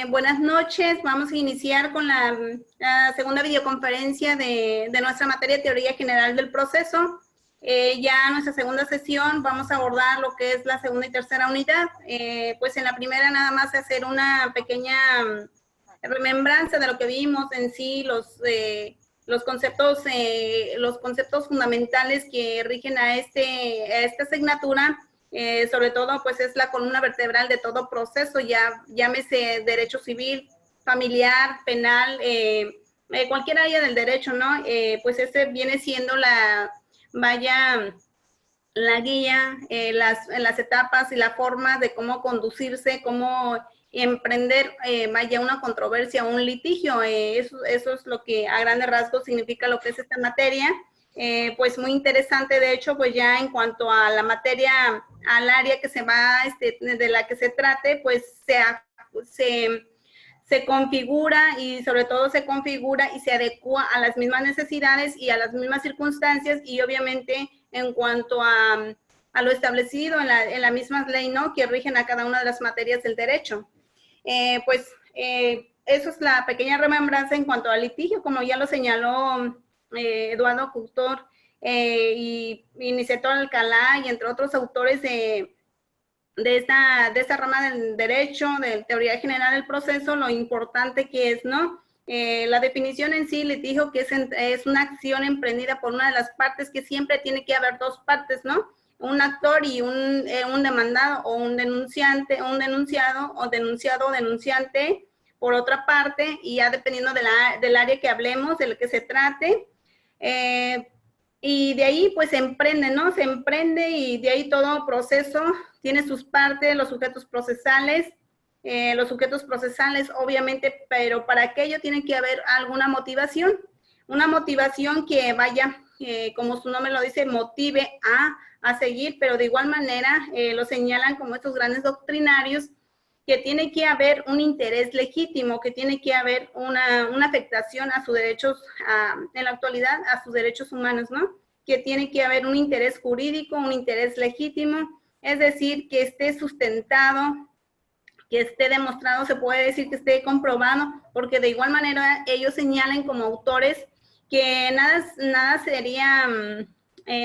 Buenas noches, vamos a iniciar con la segunda videoconferencia de nuestra materia de Teoría General del Proceso. Ya en nuestra segunda sesión vamos a abordar lo que es la segunda y tercera unidad. Pues en la primera nada más hacer una pequeña remembranza de lo que vimos en sí, los conceptos fundamentales que rigen a esta asignatura. Sobre todo, pues es la columna vertebral de todo proceso, ya llámese derecho civil, familiar, penal, cualquier área del derecho, ¿no? Pues ese viene siendo la guía, las etapas y la forma de cómo conducirse, cómo emprender, una controversia, un litigio. Eso es lo que a grandes rasgos significa lo que es esta materia. Pues muy interesante, de hecho, pues ya en cuanto a la materia, al área que se va, de la que se trate, pues se configura y sobre todo se configura y se adecua a las mismas necesidades y a las mismas circunstancias y obviamente en cuanto a lo establecido en la misma ley, ¿no?, que rigen a cada una de las materias del derecho. Eso es la pequeña remembranza en cuanto al litigio, como ya lo señaló Eduardo Coutor y Niceto Alcalá y entre otros autores de esta rama del derecho, de teoría general del proceso, lo importante que es, ¿no? La definición en sí, litigio, que es una acción emprendida por una de las partes, que siempre tiene que haber dos partes, ¿no? Un actor y un demandado, o un denunciante, un denunciado, o denunciado o denunciante, por otra parte, y ya dependiendo del área que hablemos, del que se trate, y de ahí pues se emprende, ¿no? Se emprende y de ahí todo proceso tiene sus partes, los sujetos procesales, obviamente, pero para aquello tiene que haber alguna motivación, una motivación que vaya, como su nombre lo dice, motive a seguir, pero de igual manera lo señalan como estos grandes doctrinarios, que tiene que haber un interés legítimo, que tiene que haber una afectación a sus derechos, en la actualidad, a sus derechos humanos, ¿no? Que tiene que haber un interés jurídico, un interés legítimo, es decir, que esté sustentado, que esté demostrado, se puede decir que esté comprobado, porque de igual manera ellos señalan como autores que nada sería,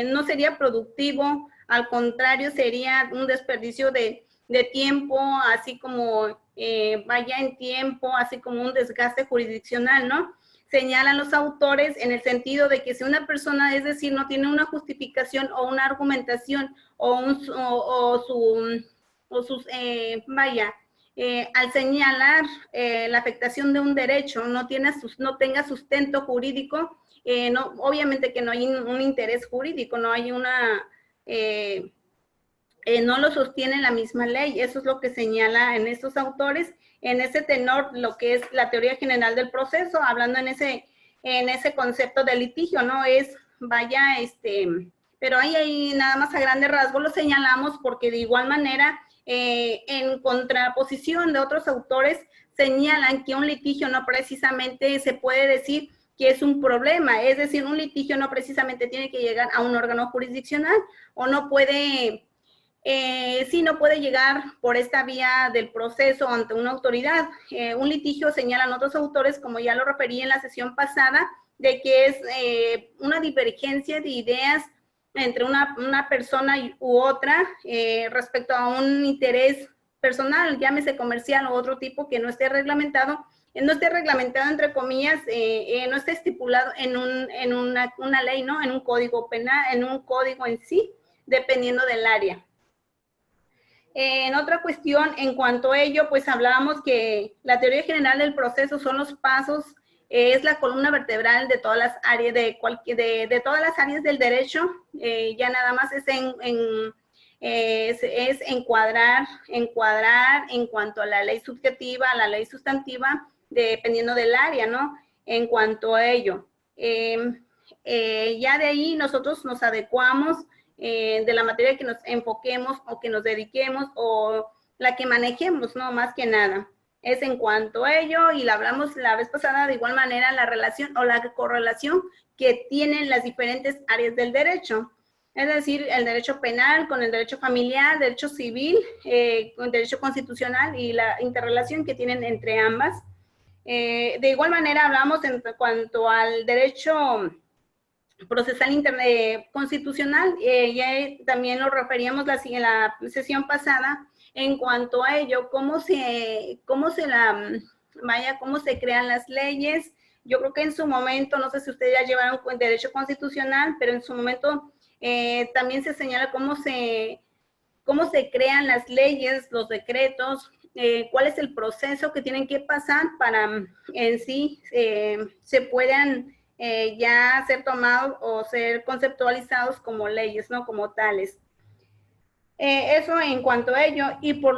no sería productivo, al contrario, sería un desperdicio de tiempo, así como vaya en tiempo, así como un desgaste jurisdiccional, ¿no? Señalan los autores en el sentido de que si una persona, es decir, no tiene una justificación o una argumentación al señalar la afectación de un derecho, no tenga sustento jurídico, obviamente que no hay un interés jurídico, no hay no lo sostiene la misma ley. Eso es lo que señala en estos autores, en ese tenor, lo que es la teoría general del proceso, hablando en ese concepto de litigio, ¿no? Pero ahí nada más a grandes rasgos lo señalamos porque de igual manera, en contraposición de otros autores, señalan que un litigio no precisamente se puede decir que es un problema, es decir, un litigio no precisamente tiene que llegar a un órgano jurisdiccional o no puede no puede llegar por esta vía del proceso ante una autoridad. Un litigio, señalan otros autores, como ya lo referí en la sesión pasada, de que es una divergencia de ideas entre una persona u otra respecto a un interés personal, llámese comercial o otro tipo, que no esté reglamentado entre comillas, no esté estipulado en una ley, ¿no? En un código penal, en un código en sí, dependiendo del área. En otra cuestión, en cuanto a ello, pues hablábamos que la teoría general del proceso son los pasos, es la columna vertebral de todas las áreas, de todas las áreas del derecho. Ya nada más es encuadrar en cuanto a la ley subjetiva, a la ley sustantiva, dependiendo del área, ¿no? En cuanto a ello. Ya de ahí nosotros nos adecuamos de la materia que nos enfoquemos o que nos dediquemos o la que manejemos, ¿no? Más que nada. Es en cuanto a ello, y la hablamos la vez pasada, de igual manera la relación o la correlación que tienen las diferentes áreas del derecho. Es decir, el derecho penal con el derecho familiar, derecho civil, con el derecho constitucional y la interrelación que tienen entre ambas. De igual manera, hablamos en cuanto al derecho procesal constitucional, ya también lo referíamos en la sesión pasada, en cuanto a ello, cómo se crean las leyes. Yo creo que en su momento, no sé si ustedes ya llevaron el derecho constitucional, pero en su momento también se señala cómo se crean las leyes, los decretos, cuál es el proceso que tienen que pasar para en sí se puedan ya ser tomados o ser conceptualizados como leyes, ¿no? Como tales. Eso en cuanto a ello. Y por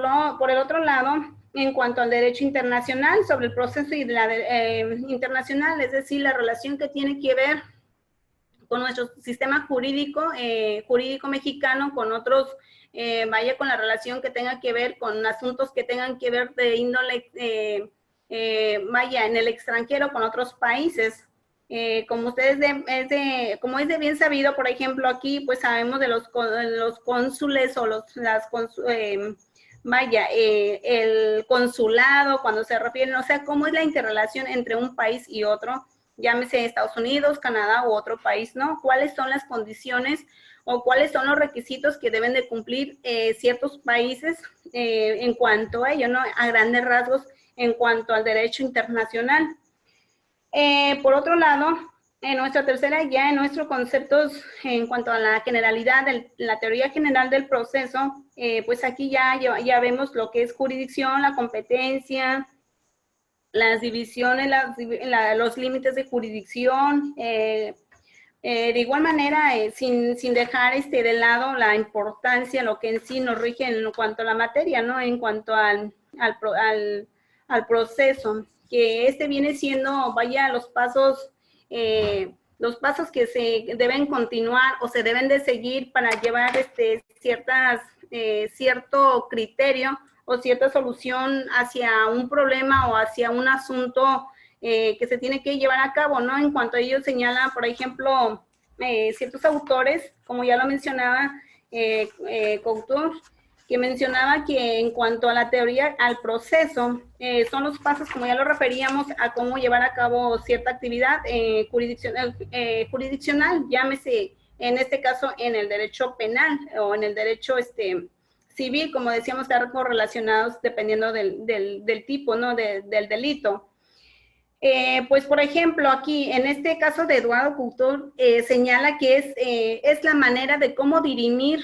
el otro lado, en cuanto al derecho internacional, sobre el proceso internacional, es decir, la relación que tiene que ver con nuestro sistema jurídico mexicano, con otros, con la relación que tenga que ver con asuntos que tengan que ver de índole, en el extranjero, con otros países. Como como es de bien sabido, por ejemplo, aquí pues sabemos de los cónsules o el consulado, cuando se refieren, o sea, cómo es la interrelación entre un país y otro, llámese Estados Unidos, Canadá u otro país, ¿no? ¿Cuáles son las condiciones o cuáles son los requisitos que deben de cumplir ciertos países en cuanto a ello, ¿no? A grandes rasgos, en cuanto al derecho internacional. Por otro lado, en nuestra tercera guía, en nuestros conceptos en cuanto a la generalidad, la teoría general del proceso, pues aquí ya vemos lo que es jurisdicción, la competencia, las divisiones, los límites de jurisdicción, de igual manera, sin dejar de lado la importancia, lo que en sí nos rige en cuanto a la materia, ¿no? En cuanto al proceso, que viene siendo, los pasos que se deben continuar o se deben de seguir para llevar cierto criterio o cierta solución hacia un problema o hacia un asunto que se tiene que llevar a cabo, ¿no? En cuanto a ello señala, por ejemplo, ciertos autores, como ya lo mencionaba Couture, que mencionaba que en cuanto a la teoría, al proceso, son los pasos, como ya lo referíamos, a cómo llevar a cabo cierta actividad jurisdiccional, llámese en este caso en el derecho penal o en el derecho civil, como decíamos, estar correlacionados dependiendo del tipo, ¿no? Del delito. Pues, por ejemplo, aquí, en este caso de Eduardo Couture, señala que es la manera de cómo dirimir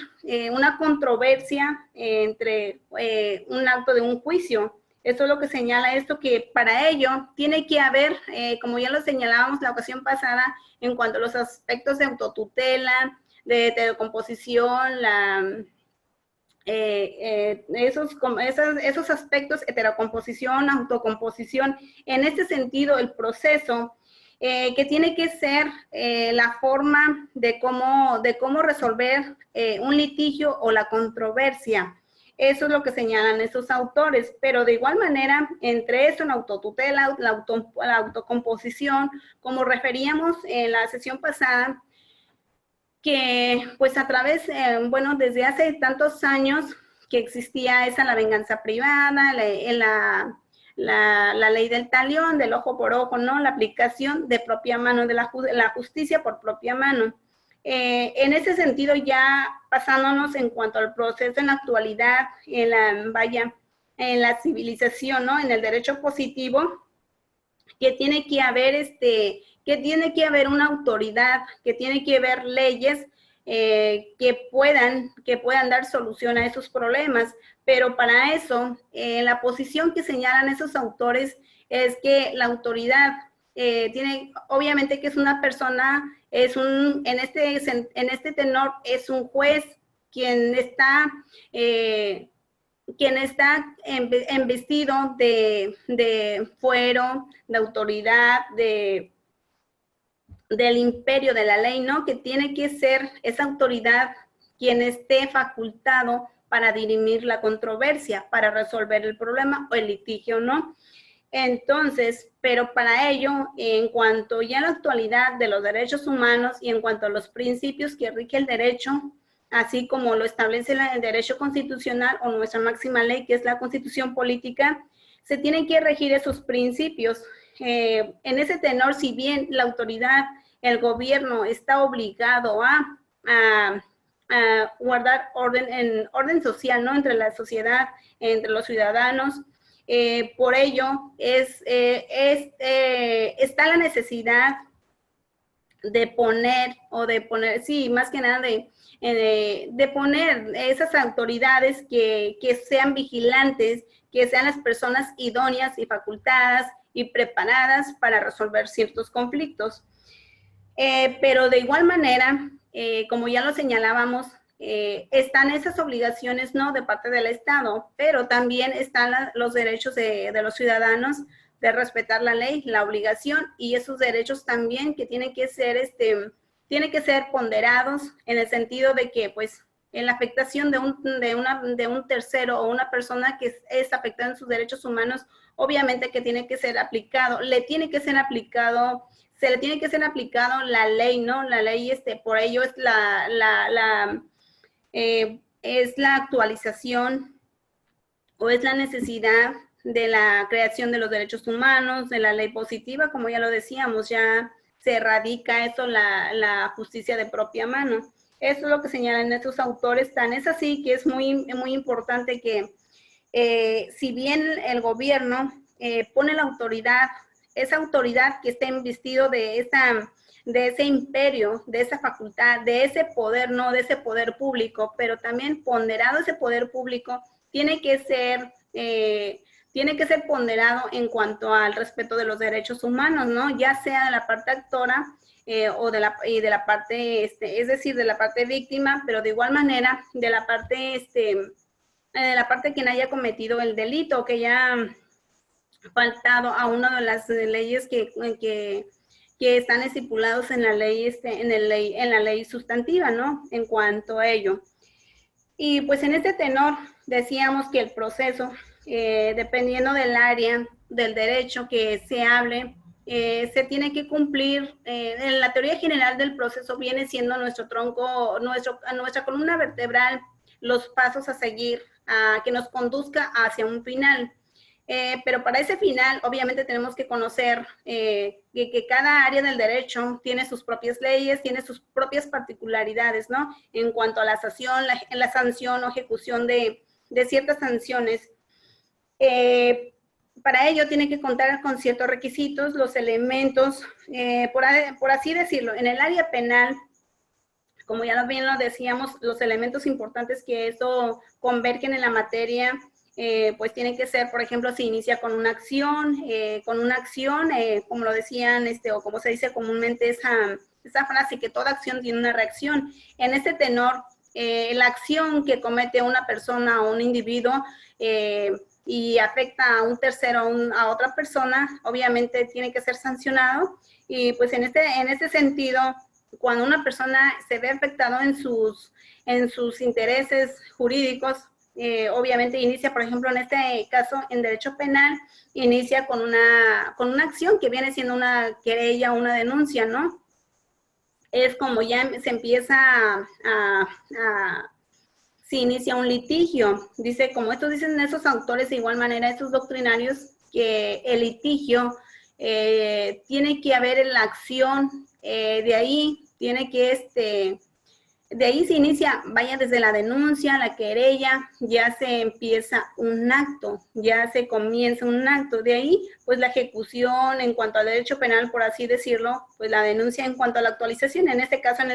una controversia entre un acto de un juicio. Eso es lo que señala esto, que para ello tiene que haber, como ya lo señalábamos la ocasión pasada, en cuanto a los aspectos de autotutela, de heterocomposición, esos aspectos, heterocomposición, autocomposición, en este sentido el proceso que tiene que ser la forma de cómo resolver un litigio o la controversia. Eso es lo que señalan esos autores, pero de igual manera, entre eso, la autotutela, la autocomposición, como referíamos en la sesión pasada, que pues a través, desde hace tantos años que existía la venganza privada, la ley del talión, del ojo por ojo, ¿no? La aplicación de propia mano de la justicia por propia mano. En ese sentido, ya pasándonos en cuanto al proceso en la actualidad, en la civilización, ¿no? En el derecho positivo, que tiene que haber una autoridad, que tiene que haber leyes que puedan dar solución a esos problemas, pero para eso, la posición que señalan esos autores es que la autoridad obviamente que es una persona, en este tenor, es un juez quien está embestido de fuero, de autoridad, del imperio de la ley, ¿no? Que tiene que ser esa autoridad quien esté facultado para dirimir la controversia, para resolver el problema o el litigio, ¿no? Entonces, pero para ello, en cuanto ya a la actualidad de los derechos humanos y en cuanto a los principios que rige el derecho, así como lo establece el derecho constitucional o nuestra máxima ley, que es la Constitución Política, se tienen que regir esos principios. En ese tenor, si bien la autoridad, el gobierno está obligado a guardar orden social, ¿no? Entre la sociedad, entre los ciudadanos, por ello está la necesidad de poner, sí, más que nada de poner esas autoridades que sean vigilantes, que sean las personas idóneas y facultadas y preparadas para resolver ciertos conflictos. Pero de igual manera, como ya lo señalábamos, están esas obligaciones, ¿no?, de parte del Estado, pero también están los derechos de los ciudadanos de respetar la ley, la obligación, y esos derechos también que tienen que ser ponderados en el sentido de que, pues, en la afectación de un tercero o una persona que es afectada en sus derechos humanos, obviamente que tiene que ser aplicado, se le tiene que ser aplicado la ley, ¿no? La ley, por ello es es la actualización o es la necesidad de la creación de los derechos humanos, de la ley positiva, como ya lo decíamos, ya se radica eso, la justicia de propia mano. Eso es lo que señalan estos autores, tan es así que es muy, muy importante que si bien el gobierno pone la autoridad, esa autoridad que está investido de ese imperio, de esa facultad, de ese poder, no de ese poder público, pero también ponderado ese poder público, tiene que ser ponderado en cuanto al respeto de los derechos humanos, ¿no? Ya sea de la parte actora o de la parte, es decir, de la parte víctima, pero de igual manera de la parte, quien haya cometido el delito, que haya faltado a una de las leyes que están estipulados en la ley, en la ley sustantiva, ¿no? En cuanto a ello. Y pues en este tenor decíamos que el proceso, dependiendo del área del derecho que se hable, se tiene que cumplir, en la teoría general del proceso viene siendo nuestro tronco, nuestra columna vertebral, los pasos a seguir, que nos conduzca hacia un final. Pero para ese final, obviamente tenemos que conocer que cada área del derecho tiene sus propias leyes, tiene sus propias particularidades, ¿no? En cuanto a la sanción o ejecución de ciertas sanciones. Para ello tiene que contar con ciertos requisitos, los elementos, por así decirlo, en el área penal, como ya bien lo decíamos, los elementos importantes que eso convergen en la materia, pues tiene que ser, por ejemplo, si inicia con una acción, como lo decían, o como se dice comúnmente esa frase, que toda acción tiene una reacción. En este tenor, la acción que comete una persona o un individuo y afecta a un tercero, a otra persona, obviamente tiene que ser sancionado. Y pues en este sentido, cuando una persona se ve afectado en sus intereses jurídicos, obviamente inicia, por ejemplo, en este caso, en derecho penal, inicia con una acción que viene siendo una querella, una denuncia, ¿no? Es como ya se empieza se inicia un litigio. Dice, como esto dicen esos autores, de igual manera, esos doctrinarios, que el litigio tiene que haber la acción, de ahí tiene que de ahí se inicia, vaya desde la denuncia, la querella, ya se empieza un acto, ya se comienza un acto. De ahí, pues la ejecución en cuanto al derecho penal, por así decirlo, pues la denuncia en cuanto a la actualización, en este caso en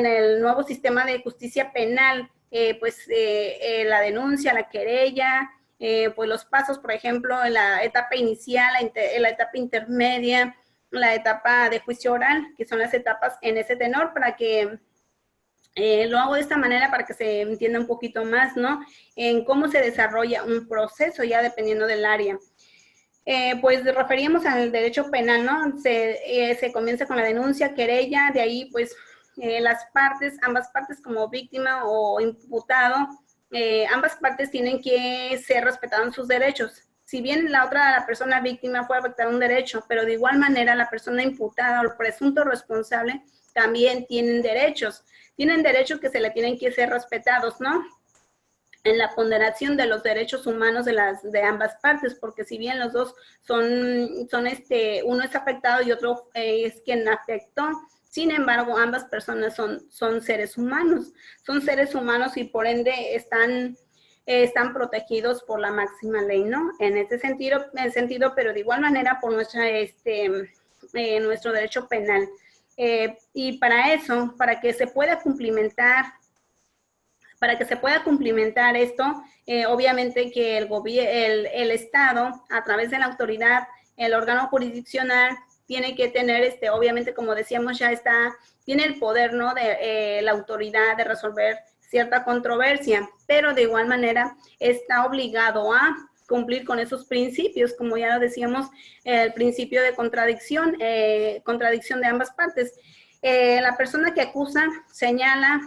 el nuevo sistema de justicia penal, la denuncia, la querella, pues los pasos, por ejemplo, en la etapa inicial, en la etapa intermedia, la etapa de juicio oral, que son las etapas en ese tenor, para que lo hago de esta manera para que se entienda un poquito más, ¿no? En cómo se desarrolla un proceso ya dependiendo del área. Pues referíamos al derecho penal, ¿no? Se comienza con la denuncia, querella, de ahí pues ambas partes como víctima o imputado, ambas partes tienen que ser respetadas sus derechos. si bien la persona víctima fue afectada un derecho, pero de igual manera la persona imputada o el presunto responsable también tienen derechos que se le tienen que ser respetados, ¿no? En la ponderación de los derechos humanos de ambas partes, porque si bien los dos uno es afectado y otro es quien afectó, sin embargo, ambas personas son seres humanos y por ende están protegidos por la máxima ley, ¿no? En ese sentido, pero de igual manera por nuestro derecho penal. Y para eso, para que se pueda cumplimentar esto, obviamente que el Estado, a través de la autoridad, el órgano jurisdiccional, tiene que tener, obviamente, como decíamos, tiene el poder, ¿no?, de la autoridad de resolver cierta controversia, pero de igual manera está obligado a cumplir con esos principios, como ya lo decíamos, el principio de contradicción de ambas partes. La persona que acusa señala,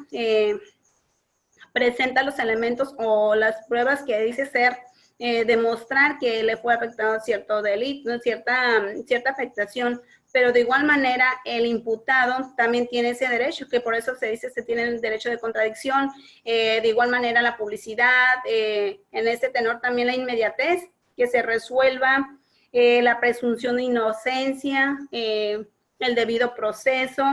presenta los elementos o las pruebas que dice ser, demostrar que le fue afectado cierto delito, cierta afectación, pero de igual manera el imputado también tiene ese derecho, que por eso se dice se tiene el derecho de contradicción, de igual manera la publicidad, en este tenor también la inmediatez, que se resuelva, la presunción de inocencia, el debido proceso,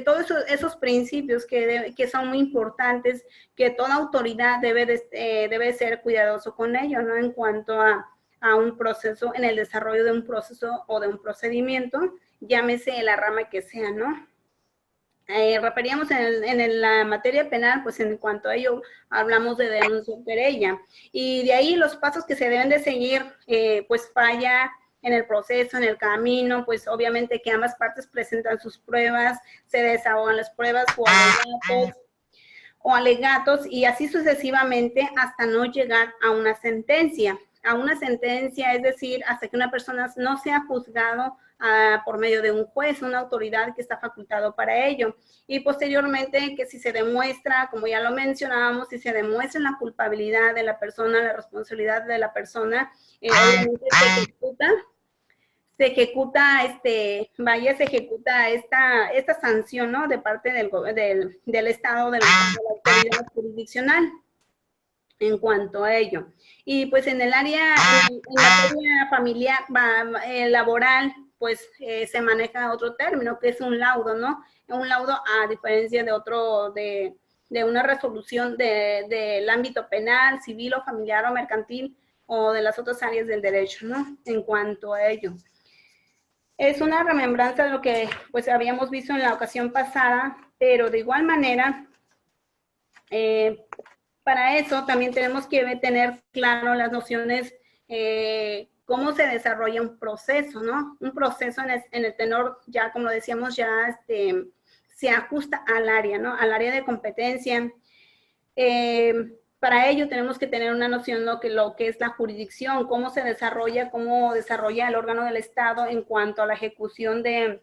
todos esos principios que son muy importantes, que toda autoridad debe ser cuidadoso con ello, ¿no? En cuanto a un proceso, en el desarrollo de un proceso o de un procedimiento, llámese la rama que sea, ¿no? Referíamos en la materia penal, pues en cuanto a ello hablamos de denuncia querella, y de ahí los pasos que se deben de seguir, pues falla en el proceso, en el camino, pues obviamente que ambas partes presentan sus pruebas, se desahogan las pruebas o alegatos, y así sucesivamente hasta no llegar a una sentencia. Es decir, hasta que una persona no sea juzgado por medio de un juez, una autoridad que está facultado para ello. Y posteriormente que si se demuestra, como ya lo mencionábamos, si se demuestra la culpabilidad de la persona, la responsabilidad de la persona, obviamente se ejecuta esta sanción, ¿no?, de parte del Estado, de la autoridad jurisdiccional en cuanto a ello. Y pues en el área familiar, laboral, pues se maneja otro término, que es un laudo, ¿no? Un laudo, a diferencia de una resolución del ámbito penal, civil o familiar o mercantil, o de las otras áreas del derecho, ¿no? En cuanto a ello. Es una remembranza de lo que pues habíamos visto en la ocasión pasada, pero de igual manera, para eso también tenemos que tener claro las nociones, cómo se desarrolla un proceso, ¿no? Un proceso en el tenor, ya como decíamos, ya se ajusta al área, ¿no? Al área de competencia. Para ello tenemos que tener una noción de lo que es la jurisdicción, cómo desarrolla el órgano del Estado en cuanto a la ejecución de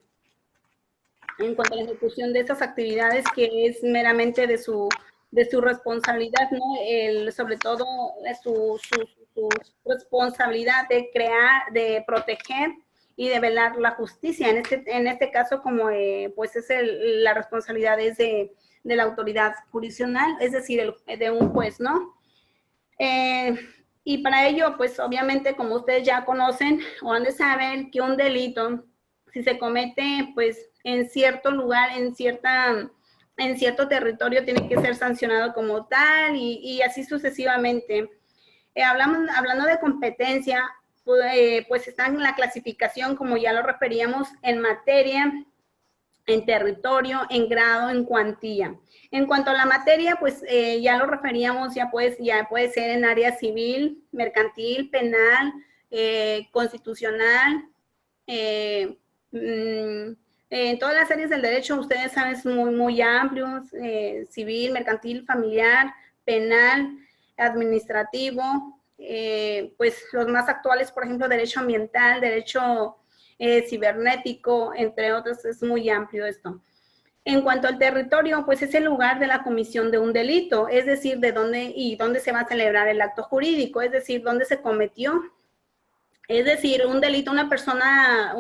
esas actividades, que es meramente de su responsabilidad, ¿no? Sobre todo su responsabilidad de crear, de proteger y de velar la justicia. En este caso, como pues la responsabilidad es de la autoridad jurisdiccional, es decir, de un juez, ¿no? Y para ello, pues obviamente, como ustedes ya conocen o han de saber, que un delito, si se comete pues en cierto lugar, en cierto territorio, tiene que ser sancionado como tal, y así sucesivamente. Hablando de competencia, pues está en la clasificación, como ya lo referíamos, en materia, en territorio, en grado, en cuantía. En cuanto a la materia, pues ya lo referíamos, ya puede ser en área civil, mercantil, penal, constitucional, en todas las áreas del derecho, ustedes saben, es muy amplio, civil, mercantil, familiar, penal, administrativo, pues los más actuales, por ejemplo, derecho ambiental, derecho cibernético, entre otros, es muy amplio esto. En cuanto al territorio, pues es el lugar de la comisión de un delito, es decir, de dónde se va a celebrar el acto jurídico, es decir, dónde se cometió. Es decir, un delito, una persona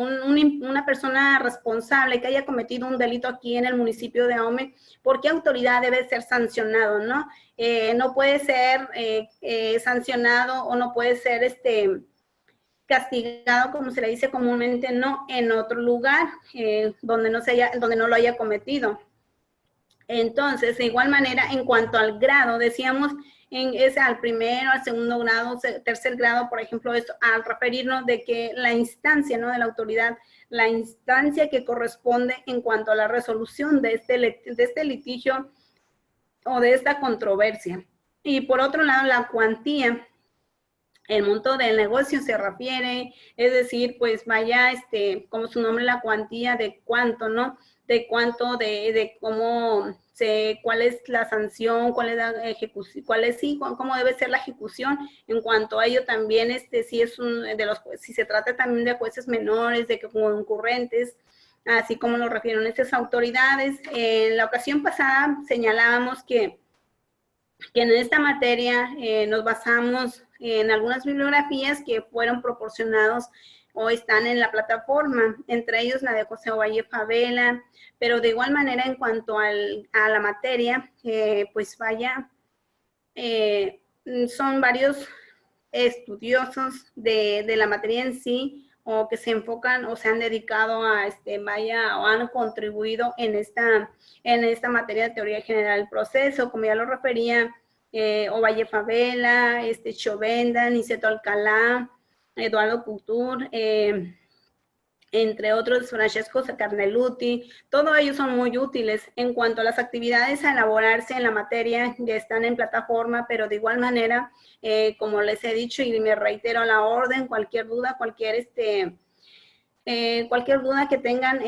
responsable que haya cometido un delito aquí en el municipio de Ahome, ¿por qué autoridad debe ser sancionado, no? No puede ser sancionado o no puede ser castigado, como se le dice comúnmente, no en otro lugar donde no lo haya cometido. Entonces, de igual manera, en cuanto al grado, decíamos, es al primero, al segundo grado, tercer grado, por ejemplo, esto, al referirnos de que la instancia, ¿no?, de la autoridad, la instancia que corresponde en cuanto a la resolución de este litigio o de esta controversia. Y por otro lado, la cuantía, el monto del negocio se refiere, es decir, pues vaya, como su nombre, la cuantía de cuánto, ¿no? De cuánto, de cómo cuál es la sanción, cuál es la ejecución, cómo debe ser la ejecución. En cuanto a ello también, si se trata también de jueces menores, de concurrentes, así como lo refieren estas autoridades. En la ocasión pasada señalábamos que en esta materia nos basamos en algunas bibliografías que fueron proporcionados o están en la plataforma, entre ellos la de José Ovalle Favela, pero de igual manera en cuanto a la materia, pues vaya, son varios estudiosos de la materia en sí, o que se enfocan o se han dedicado a, o han contribuido en esta materia de teoría general del proceso, como ya lo refería, Ovalle Favela, Chovenda, Niceto Alcalá, Eduardo Couture, entre otros, Francesco Carneluti. Todos ellos son muy útiles. En cuanto a las actividades a elaborarse en la materia, ya están en plataforma, pero de igual manera, como les he dicho y me reitero a la orden, cualquier duda, cualquier duda que tengan,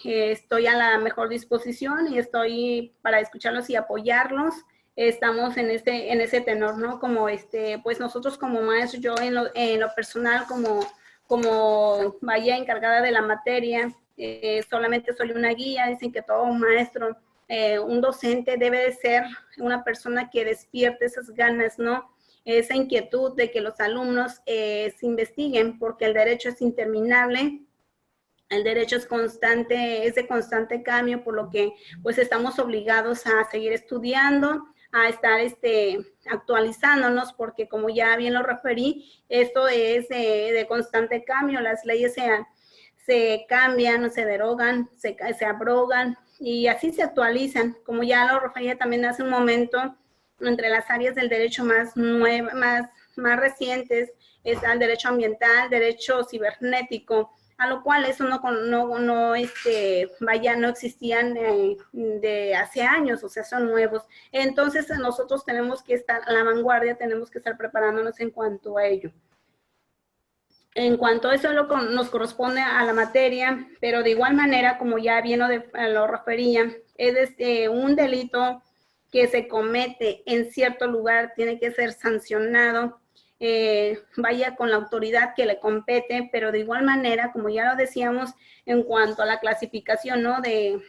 estoy a la mejor disposición y estoy para escucharlos y apoyarlos. Estamos en ese tenor, ¿no? Como pues nosotros como maestros, yo en lo personal como vaya encargada de la materia, solamente soy una guía. Dicen que todo maestro, un docente debe de ser una persona que despierte esas ganas, ¿no? Esa inquietud de que los alumnos se investiguen, porque el derecho es interminable. El derecho es constante, es de constante cambio, por lo que pues estamos obligados a seguir estudiando, a estar actualizándonos, porque como ya bien lo referí, esto es de constante cambio. Las leyes se cambian, se derogan, se abrogan y así se actualizan. Como ya lo refería también hace un momento, entre las áreas del derecho más recientes está el derecho ambiental, derecho cibernético, a lo cual eso no existían de hace años, o sea, son nuevos. Entonces, nosotros tenemos que estar a la vanguardia, tenemos que estar preparándonos en cuanto a ello. En cuanto a eso nos corresponde a la materia, pero de igual manera, como ya bien lo refería, es un delito que se comete en cierto lugar, tiene que ser sancionado, vaya con la autoridad que le compete, pero de igual manera, como ya lo decíamos, en cuanto a la clasificación, ¿no?, del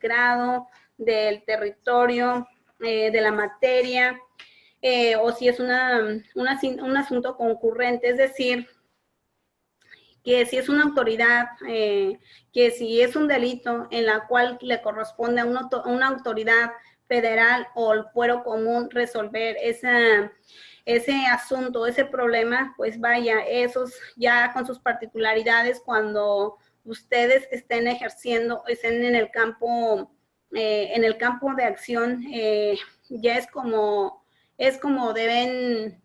grado, del territorio, de la materia, o si es un asunto concurrente, es decir, que si es una autoridad, que si es un delito en la cual le corresponde a una autoridad federal o el fuero común resolver ese asunto, ese problema, pues vaya, esos ya con sus particularidades, cuando ustedes estén ejerciendo, estén en el campo de acción, ya es como deben.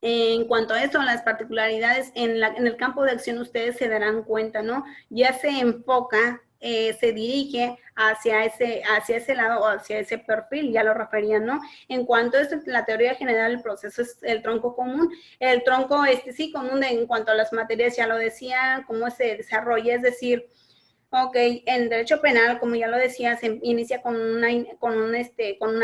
En cuanto a esto, las particularidades en el campo de acción, ustedes se darán cuenta, ¿no? Ya se enfoca, se dirige hacia ese lado o hacia ese perfil, ya lo referían, ¿no? En cuanto a esto, la teoría general del proceso es el tronco común. El tronco, sí, común en cuanto a las materias, ya lo decía, cómo se desarrolla, es decir, ok, en derecho penal, como ya lo decía, se inicia con una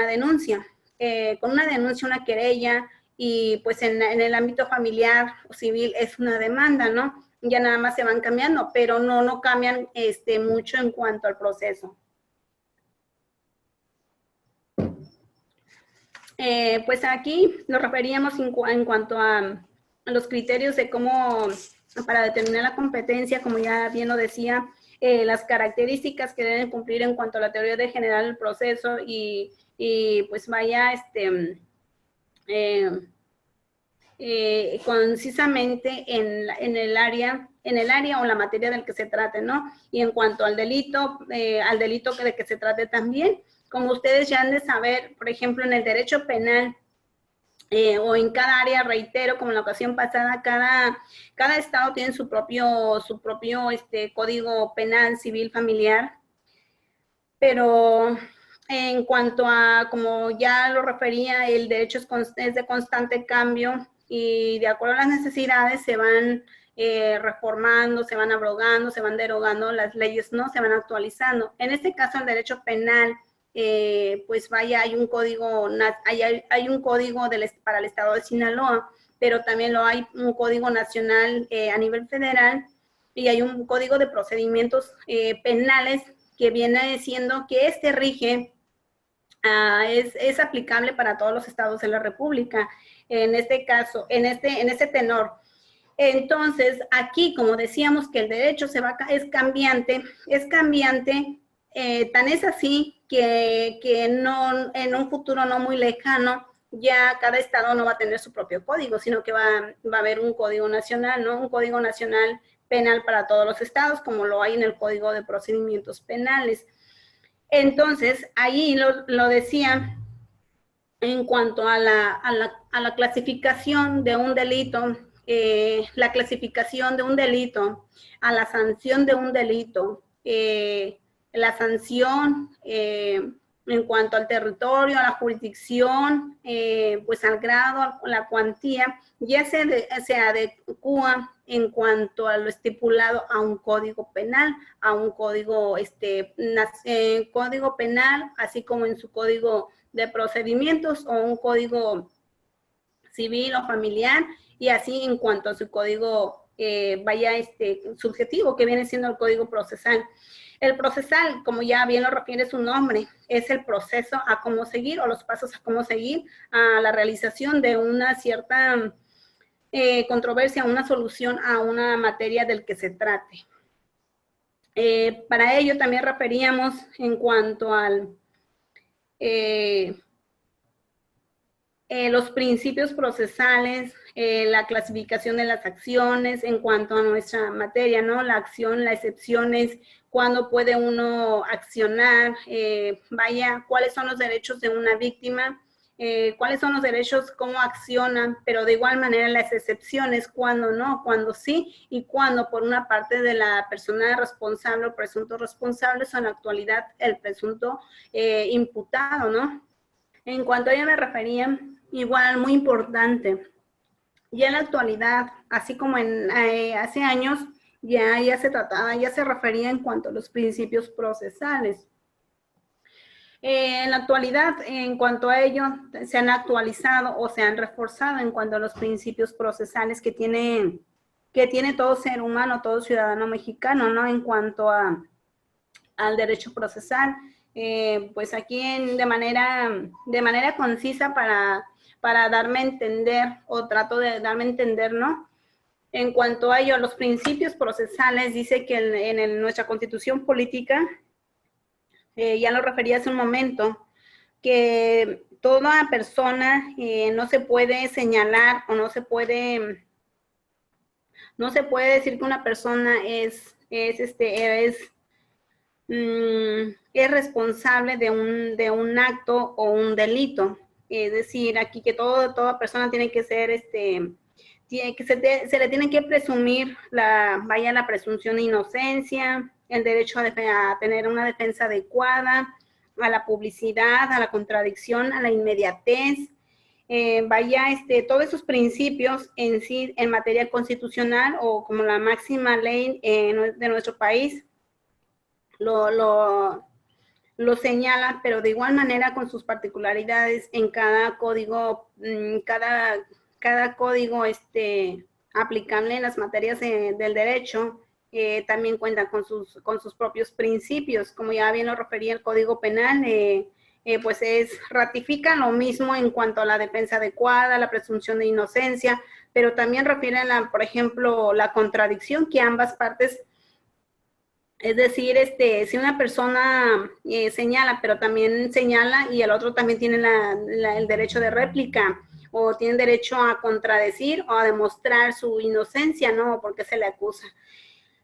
denuncia, una querella, y pues en el ámbito familiar o civil es una demanda, ¿no? ya nada más se van cambiando, pero no cambian mucho en cuanto al proceso. Pues aquí nos referíamos en cuanto a los criterios de cómo, para determinar la competencia, como ya bien lo decía, las características que deben cumplir en cuanto a la teoría de general el proceso y pues vaya, concisamente en el área o la materia del que se trate, ¿no? Y en cuanto al delito de que se trate también, como ustedes ya han de saber, por ejemplo, en el derecho penal, o en cada área, reitero, como en la ocasión pasada, cada estado tiene su propio código penal, civil, familiar, pero en cuanto a, como ya lo refería, el derecho es de constante cambio y de acuerdo a las necesidades se van reformando, se van abrogando, se van derogando las leyes, ¿no? Se van actualizando. En este caso, el derecho penal, pues vaya, hay un código, hay un código para el estado de Sinaloa, pero también hay un código nacional a nivel federal y hay un código de procedimientos penales que viene diciendo que rige, es aplicable para todos los estados de la República, en este caso, en este tenor. Entonces, aquí, como decíamos que el derecho es cambiante, tan es así que no, en un futuro no muy lejano, ya cada estado no va a tener su propio código, sino que va a haber un código nacional, ¿no? Un código nacional penal para todos los estados, como lo hay en el Código de Procedimientos Penales. Entonces, ahí lo decía en cuanto a la clasificación de un delito, la clasificación de un delito, a la sanción de un delito, la sanción en cuanto al territorio, a la jurisdicción, pues al grado, a la cuantía, ya se adecua en cuanto a lo estipulado a un código penal, a un código, código penal, así como en su código de procedimientos o un código civil o familiar, y así en cuanto a su código vaya subjetivo, que viene siendo el código procesal. El procesal, como ya bien lo refiere su nombre, es el proceso a cómo seguir o los pasos a cómo seguir a la realización de una cierta controversia, una solución a una materia del que se trate. Para ello también referíamos en cuanto al los principios procesales, la clasificación de las acciones en cuanto a nuestra materia, ¿no? La acción, las excepciones, cuándo puede uno accionar, vaya, cuáles son los derechos de una víctima, cuáles son los derechos, cómo accionan, pero de igual manera las excepciones, cuándo no, cuándo sí, y cuándo por una parte de la persona responsable o presunto responsable, o en la actualidad el presunto imputado, ¿no? En cuanto a ello me refería, igual, muy importante, ya en la actualidad, así como hace años, ya se trataba, ya se refería en cuanto a los principios procesales. En la actualidad, en cuanto a ello, se han actualizado o se han reforzado en cuanto a los principios procesales que tiene todo ser humano, todo ciudadano mexicano, ¿no? En cuanto al derecho procesal. Pues aquí de manera concisa para darme a entender, o trato de darme a entender, ¿no? En cuanto a ello, los principios procesales, dice que en nuestra Constitución política, ya lo referí hace un momento, que toda persona no se puede señalar o no se puede decir que una persona es responsable de un acto o un delito. Es decir, aquí que toda persona tiene que ser, se le tiene que presumir la presunción de inocencia, el derecho a tener una defensa adecuada, a la publicidad, a la contradicción, a la inmediatez, todos esos principios en sí, en materia constitucional o como la máxima ley de nuestro país, lo señala, pero de igual manera con sus particularidades en cada código, cada código aplicable en las materias del derecho, también cuenta con sus propios principios. Como ya bien lo refería el Código Penal, pues ratifica lo mismo en cuanto a la defensa adecuada, la presunción de inocencia, pero también refiere por ejemplo, la contradicción que ambas partes, es decir, si una persona señala, pero también señala y el otro también tiene el derecho de réplica, o tiene derecho a contradecir o a demostrar su inocencia, ¿no? Porque se le acusa.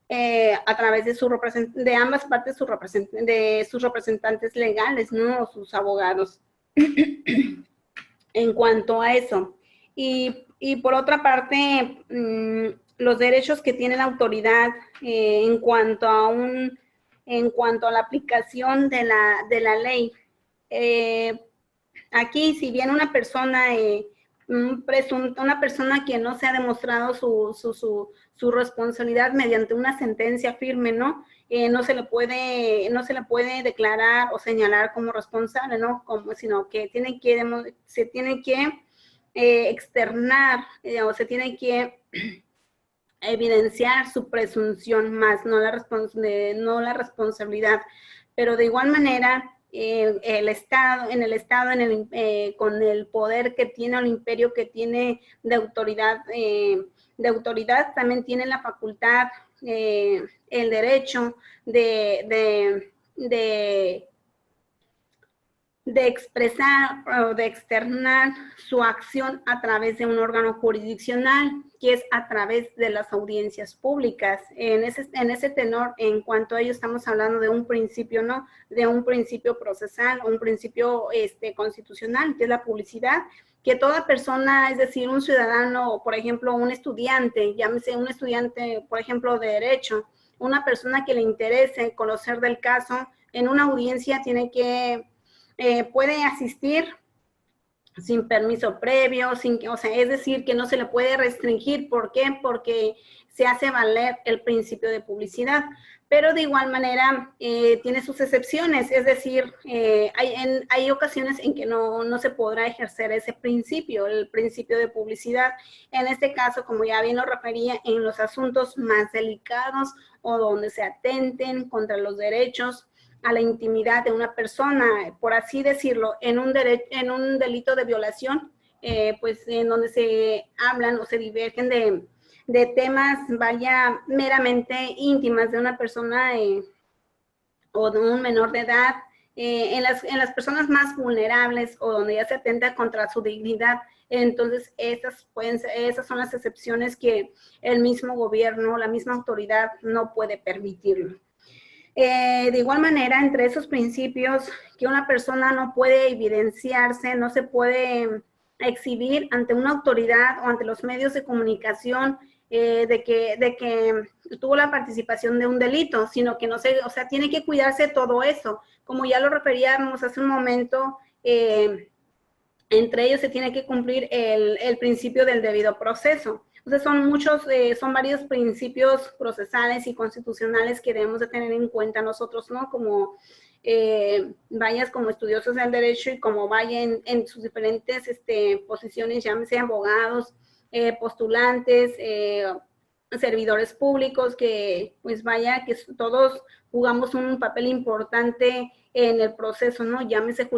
A través de ambas partes de sus representantes legales, ¿no? O sus abogados. En cuanto a eso. Y por otra parte, los derechos que tiene la autoridad en cuanto a la aplicación de la ley. Aquí, si bien una persona una persona que no se ha demostrado su responsabilidad mediante una sentencia firme, ¿no? No se le puede declarar o señalar como responsable, ¿no? Sino que se tiene que externar o se tiene que evidenciar su presunción más, no la responsabilidad. Pero de igual manera, el Estado, con el poder que tiene o el imperio que tiene de autoridad, también tiene la facultad, el derecho de expresar o de externar su acción a través de un órgano jurisdiccional, que es a través de las audiencias públicas. En ese tenor, en cuanto a ello, estamos hablando de un principio, ¿no? De un principio procesal, un principio constitucional, que es la publicidad, que toda persona, es decir, un ciudadano, por ejemplo, un estudiante, llámese un estudiante, por ejemplo, de derecho, una persona que le interese conocer del caso, en una audiencia puede asistir sin permiso previo, es decir, que no se le puede restringir. ¿Por qué? Porque se hace valer el principio de publicidad. Pero de igual manera tiene sus excepciones, es decir, hay ocasiones en que no se podrá ejercer ese principio, el principio de publicidad. En este caso, como ya bien lo refería, en los asuntos más delicados o donde se atenten contra los derechos a la intimidad de una persona, por así decirlo, en un delito de violación, pues en donde se hablan o se divergen de temas, vaya, meramente íntimas de una persona o de un menor de edad, en las personas más vulnerables o donde ya se atenta contra su dignidad. Entonces, esas son las excepciones que el mismo gobierno, la misma autoridad no puede permitirlo. De igual manera, entre esos principios, que una persona no puede evidenciarse, no se puede exhibir ante una autoridad o ante los medios de comunicación de que tuvo la participación de un delito, sino que tiene que cuidarse todo eso. Como ya lo referíamos hace un momento, entre ellos se tiene que cumplir el principio del debido proceso. Entonces son varios principios procesales y constitucionales que debemos de tener en cuenta nosotros, ¿no? Como como estudiosos del derecho y como vayan en sus diferentes posiciones, llámese abogados, postulantes, servidores públicos, que pues que todos jugamos un papel importante en el proceso, ¿no? Llámese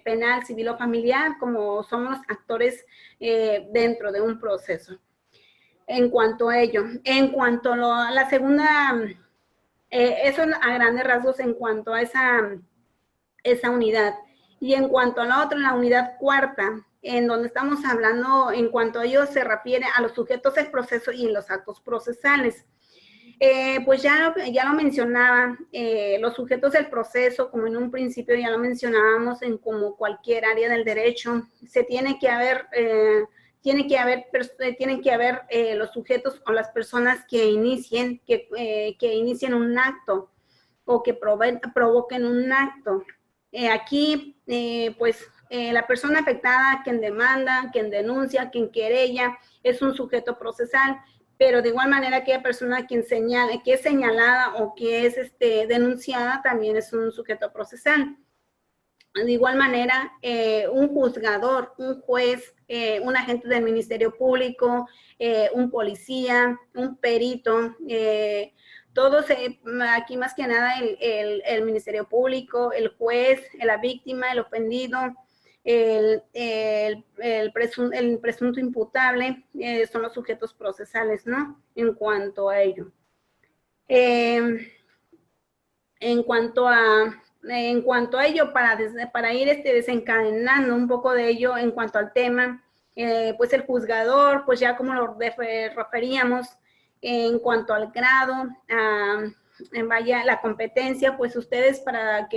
penal, civil o familiar, como somos actores dentro de un proceso. En cuanto a ello, en cuanto a la segunda, eso a grandes rasgos en cuanto a esa unidad. Y en cuanto a la otra, la unidad cuarta, en donde estamos hablando, en cuanto a ello se refiere a los sujetos del proceso y los actos procesales. Pues ya lo mencionaba, los sujetos del proceso, como en un principio ya lo mencionábamos, en como cualquier área del derecho, tienen que haber los sujetos o las personas que inicien un acto o que provoquen un acto. Aquí, la persona afectada, quien demanda, quien denuncia, quien querella, es un sujeto procesal, pero de igual manera aquella persona que es señalada o que es denunciada también es un sujeto procesal. De igual manera, un juzgador, un juez, un agente del Ministerio Público, un policía, un perito, todos, aquí más que nada el Ministerio Público, el juez, la víctima, el ofendido, el presunto imputable, son los sujetos procesales, ¿no? En cuanto a ello. En cuanto a ello, para ir desencadenando un poco de ello en cuanto al tema, pues el juzgador, pues ya como lo referíamos, en cuanto al grado, vaya, la competencia, pues ustedes para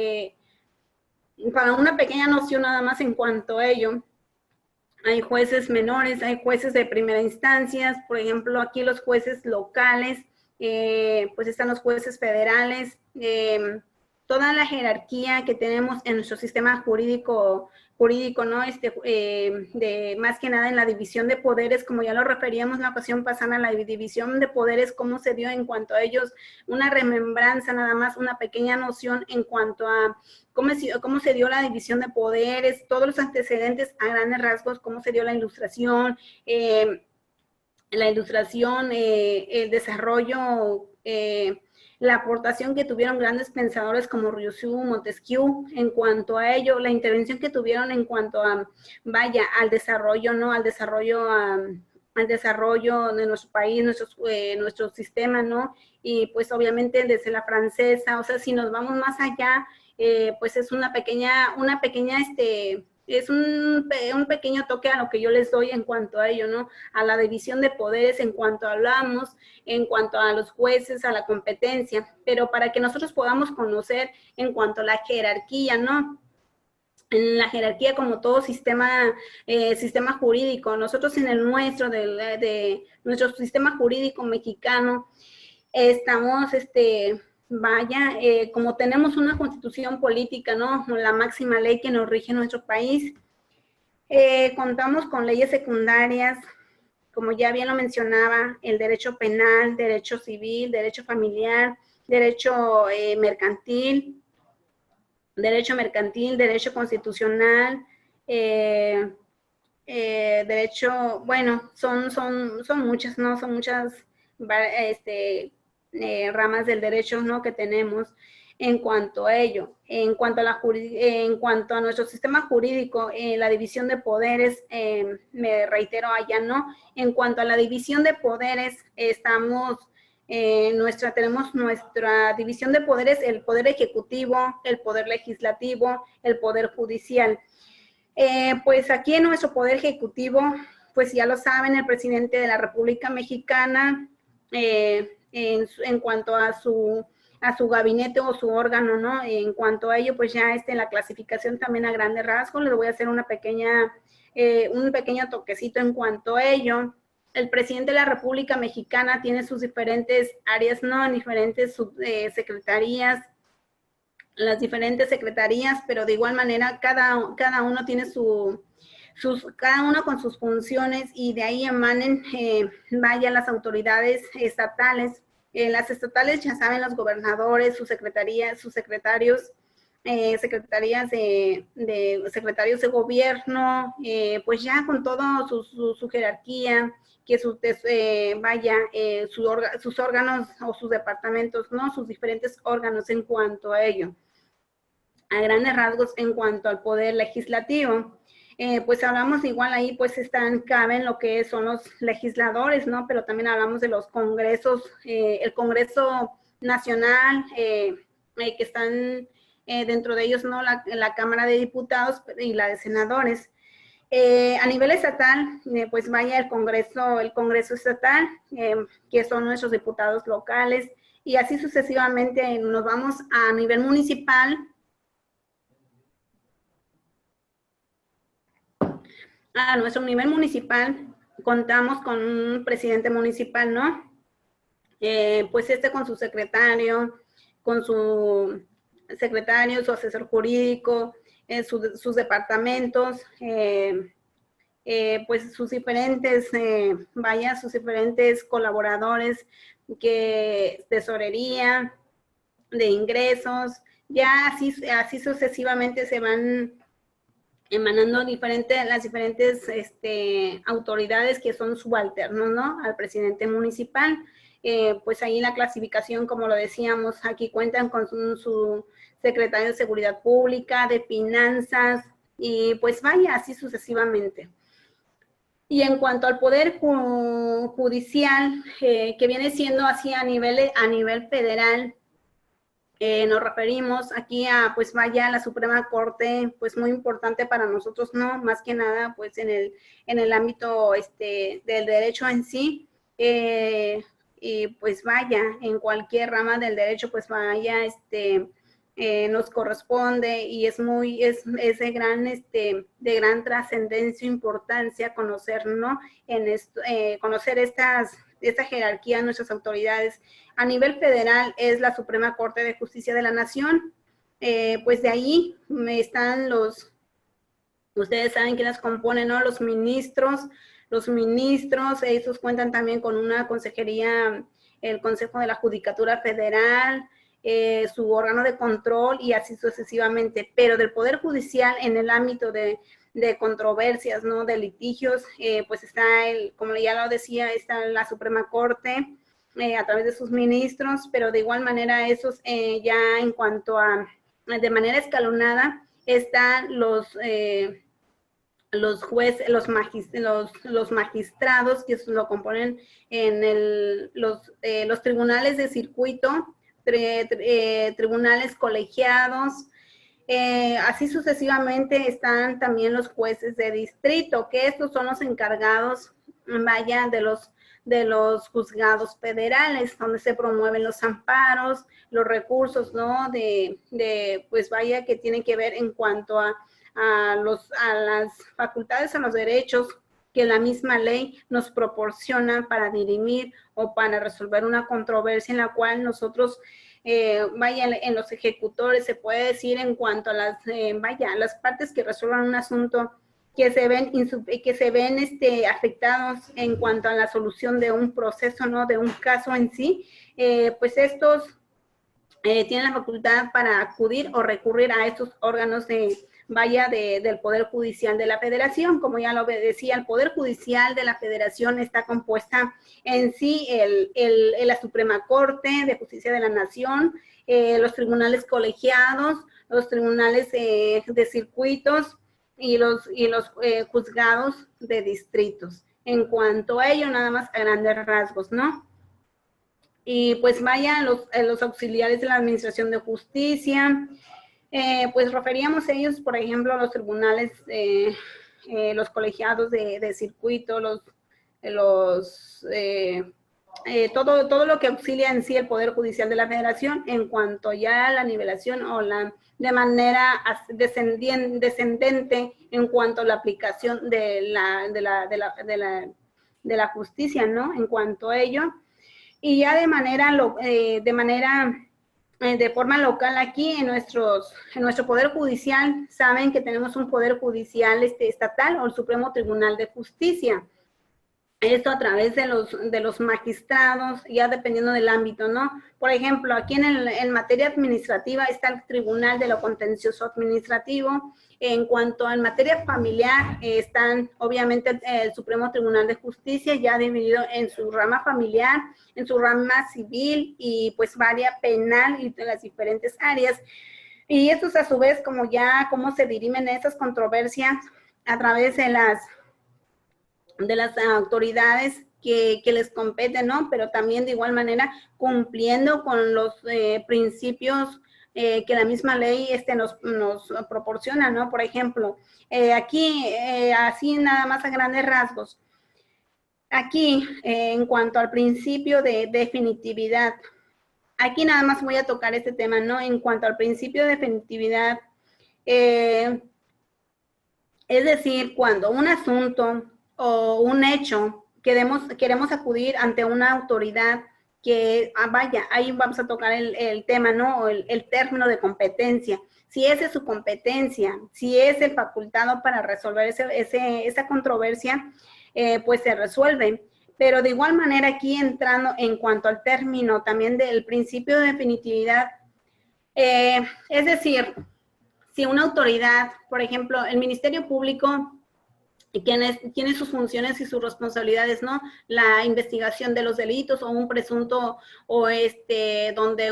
una pequeña noción nada más en cuanto a ello, hay jueces menores, hay jueces de primera instancia, por ejemplo, aquí los jueces locales, pues están los jueces federales, toda la jerarquía que tenemos en nuestro sistema jurídico, ¿no? Más que nada en la división de poderes, como ya lo referíamos la ocasión pasada, la división de poderes, cómo se dio en cuanto a ellos, una remembranza nada más, una pequeña noción en cuanto a cómo se dio la división de poderes, todos los antecedentes a grandes rasgos, cómo se dio la ilustración, el desarrollo, la aportación que tuvieron grandes pensadores como Rousseau, Montesquieu, en cuanto a ello, la intervención que tuvieron en cuanto a, vaya, al desarrollo, ¿no? Al desarrollo de nuestro país, nuestro sistema, ¿no? Y pues obviamente desde la francesa, o sea, si nos vamos más allá, pues es una pequeña, es un pequeño toque a lo que yo les doy en cuanto a ello, ¿no? A la división de poderes, en cuanto hablamos, en cuanto a los jueces, a la competencia, pero para que nosotros podamos conocer en cuanto a la jerarquía, ¿no? En la jerarquía como todo sistema jurídico, nosotros en el nuestro, de nuestro sistema jurídico mexicano, estamos, vaya, como tenemos una constitución política, ¿no? La máxima ley que nos rige nuestro país, contamos con leyes secundarias, como ya bien lo mencionaba, el derecho penal, derecho civil, derecho familiar, derecho mercantil, derecho constitucional, derecho, bueno, son muchas, ¿no? Son muchas ramas del derecho, ¿no? Que tenemos en cuanto a ello. En cuanto a nuestro sistema jurídico, la división de poderes, me reitero allá, ¿no? En cuanto a la división de poderes, tenemos nuestra división de poderes, el poder ejecutivo, el poder legislativo, el poder judicial. Pues aquí en nuestro poder ejecutivo, pues ya lo saben, el presidente de la República Mexicana, en cuanto a su gabinete o su órgano, ¿no? En cuanto a ello, pues ya la clasificación también a grandes rasgos, les voy a hacer un pequeño toquecito en cuanto a ello. El presidente de la República Mexicana tiene sus diferentes áreas, ¿no? Diferentes secretarías, las diferentes secretarías, pero de igual manera cada uno tiene cada uno con sus funciones y de ahí emanen, vaya, las autoridades estatales. Las estatales, ya saben, los gobernadores, sus secretarios, secretarios de gobierno, pues ya con todo su jerarquía, que sus órganos o sus departamentos, ¿no? Sus diferentes órganos en cuanto a ello. A grandes rasgos, en cuanto al poder legislativo, pues hablamos igual ahí, pues caben lo que son los legisladores, ¿no? Pero también hablamos de los congresos, el Congreso Nacional, que están dentro de ellos, ¿no? La Cámara de Diputados y la de Senadores. A nivel estatal, pues vaya el Congreso Estatal, que son nuestros diputados locales, y así sucesivamente nos vamos a nivel municipal. A nuestro nivel municipal contamos con un presidente municipal, ¿no? Pues con su secretario, su asesor jurídico, sus departamentos, pues sus diferentes, sus diferentes colaboradores, tesorería, de ingresos, ya así sucesivamente se van emanando las diferentes autoridades que son subalternos, ¿no? Al presidente municipal. Pues ahí la clasificación, como lo decíamos, aquí cuentan con su secretario de Seguridad Pública, de Finanzas, y pues vaya, así sucesivamente. Y en cuanto al Poder Judicial, que viene siendo así a nivel federal, nos referimos aquí a, pues vaya, la Suprema Corte, pues muy importante para nosotros, ¿no? Más que nada, pues en el ámbito del derecho en sí, y pues vaya, en cualquier rama del derecho, pues vaya, nos corresponde y es de gran trascendencia, importancia conocer, ¿no? Conocer esta jerarquía de nuestras autoridades. A nivel federal es la Suprema Corte de Justicia de la Nación. Pues de ahí están ustedes saben quiénes componen, ¿no? Los ministros, esos cuentan también con una consejería, el Consejo de la Judicatura Federal, su órgano de control y así sucesivamente. Pero del Poder Judicial en el ámbito de controversias, ¿no? De litigios, pues está como ya lo decía, está la Suprema Corte, a través de sus ministros, pero de igual manera esos ya en cuanto a, de manera escalonada, están los jueces, los magistrados que lo componen en los tribunales de circuito, tribunales colegiados, así sucesivamente están también los jueces de distrito, que estos son los encargados, vaya, de los juzgados federales, donde se promueven los amparos, los recursos, ¿no? Pues vaya, que tienen que ver en cuanto a las facultades, a los derechos que la misma ley nos proporciona para dirimir o para resolver una controversia en la cual nosotros, vaya, en los ejecutores se puede decir en cuanto a las partes que resuelvan un asunto que se ven afectados en cuanto a la solución de un proceso, ¿no? De un caso en sí, pues estos tienen la facultad para acudir o recurrir a estos órganos del Poder Judicial de la Federación. Como ya lo decía, el Poder Judicial de la Federación está compuesta en sí la Suprema Corte de Justicia de la Nación, los tribunales colegiados, los tribunales de circuitos y los juzgados de distritos. En cuanto a ello, nada más a grandes rasgos, ¿no? Y pues vaya, los auxiliares de la Administración de Justicia, pues referíamos a ellos, por ejemplo, a los tribunales, los colegiados de circuito, todo lo que auxilia en sí el Poder Judicial de la Federación en cuanto ya a la nivelación o de manera descendente en cuanto a la aplicación de la justicia, ¿no? En cuanto a ello. Y ya de forma local aquí en nuestro Poder Judicial, saben que tenemos un Poder Judicial estatal o el Supremo Tribunal de Justicia. Esto a través de los magistrados, ya dependiendo del ámbito, ¿no? Por ejemplo, aquí en materia administrativa está el Tribunal de lo Contencioso Administrativo. En cuanto a materia familiar, están obviamente el Supremo Tribunal de Justicia, ya dividido en su rama familiar, en su rama civil y pues varia penal y de las diferentes áreas. Y estos a su vez, cómo se dirimen esas controversias a través de las autoridades que les competen, ¿no? Pero también de igual manera cumpliendo con los principios que la misma ley nos proporciona, ¿no? Por ejemplo, aquí, así nada más a grandes rasgos, aquí, en cuanto al principio de definitividad, aquí nada más voy a tocar este tema, ¿no? En cuanto al principio de definitividad, es decir, cuando un asunto o un hecho queremos acudir ante una autoridad que, vaya, ahí vamos a tocar el tema, ¿no? O el término de competencia. Si esa es su competencia, si es el facultado para resolver esa controversia, pues se resuelve. Pero de igual manera aquí entrando en cuanto al término también del principio de definitividad, es decir, si una autoridad, por ejemplo, el Ministerio Público, tiene sus funciones y sus responsabilidades, ¿no? La investigación de los delitos o un presunto, o donde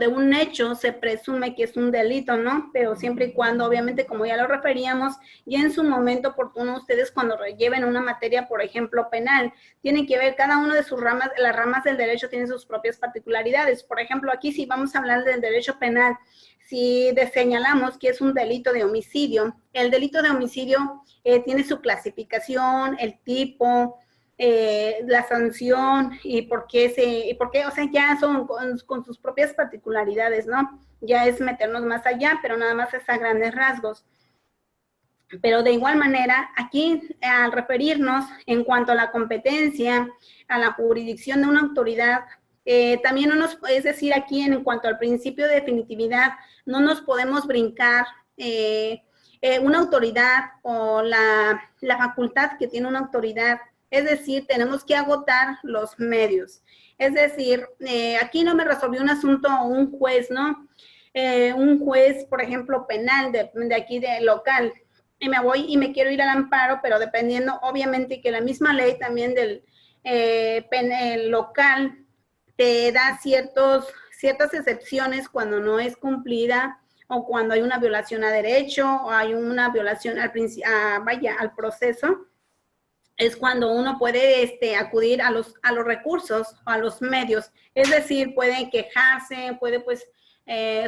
un hecho se presume que es un delito, ¿no? Pero siempre y cuando, obviamente, como ya lo referíamos, y en su momento oportuno, ustedes cuando lleven una materia, por ejemplo, penal, tienen que ver cada una de sus ramas, las ramas del derecho tienen sus propias particularidades. Por ejemplo, aquí si vamos a hablar del derecho penal, si señalamos que es un delito de homicidio, el delito de homicidio tiene su clasificación, el tipo, la sanción y por qué, o sea, ya son con sus propias particularidades, ¿no? Ya es meternos más allá, pero nada más es a grandes rasgos. Pero de igual manera, aquí al referirnos en cuanto a la competencia, a la jurisdicción de una autoridad, también no nos, es decir, aquí en cuanto al principio de definitividad, no nos podemos brincar una autoridad o la facultad que tiene una autoridad. Es decir, tenemos que agotar los medios. Es decir, aquí no me resolvió un asunto un juez, ¿no? Un juez, por ejemplo, penal de aquí de local, y me voy y me quiero ir al amparo, pero dependiendo, obviamente, que la misma ley también del local te da ciertas excepciones cuando no es cumplida o cuando hay una violación a derecho o hay una violación al proceso. Es cuando uno puede acudir a los recursos, a los medios. Es decir, puede quejarse, puede pues,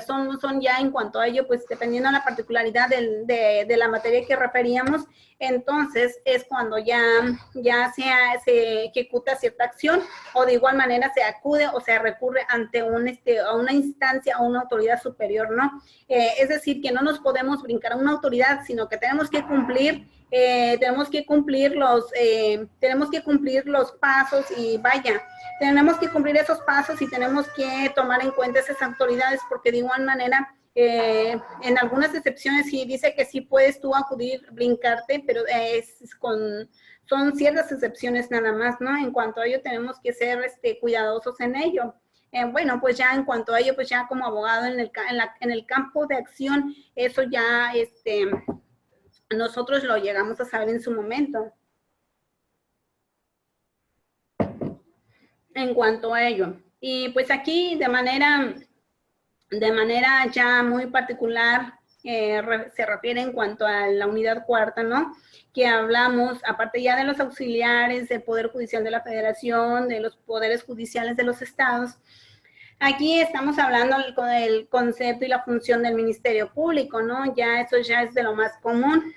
son ya en cuanto a ello, pues dependiendo de la particularidad de la materia que referíamos, entonces es cuando ya se ejecuta cierta acción o de igual manera se acude o se recurre ante a una instancia o una autoridad superior, ¿no? Es decir, que no nos podemos brincar a una autoridad, sino que tenemos que cumplir los pasos y vaya, tenemos que cumplir esos pasos y tenemos que tomar en cuenta esas autoridades porque de igual manera, en algunas excepciones sí dice que sí puedes tú acudir, brincarte, pero son ciertas excepciones nada más, ¿no? En cuanto a ello tenemos que ser cuidadosos en ello. Bueno, pues ya en cuanto a ello, pues ya como abogado en el campo de acción, eso ya, nosotros lo llegamos a saber en su momento. En cuanto a ello. Y pues aquí de manera ya muy particular se refiere en cuanto a la unidad cuarta, ¿no? Que hablamos, aparte ya de los auxiliares del Poder Judicial de la Federación, de los poderes judiciales de los estados. Aquí estamos hablando del concepto y la función del Ministerio Público, ¿no? Ya eso ya es de lo más común.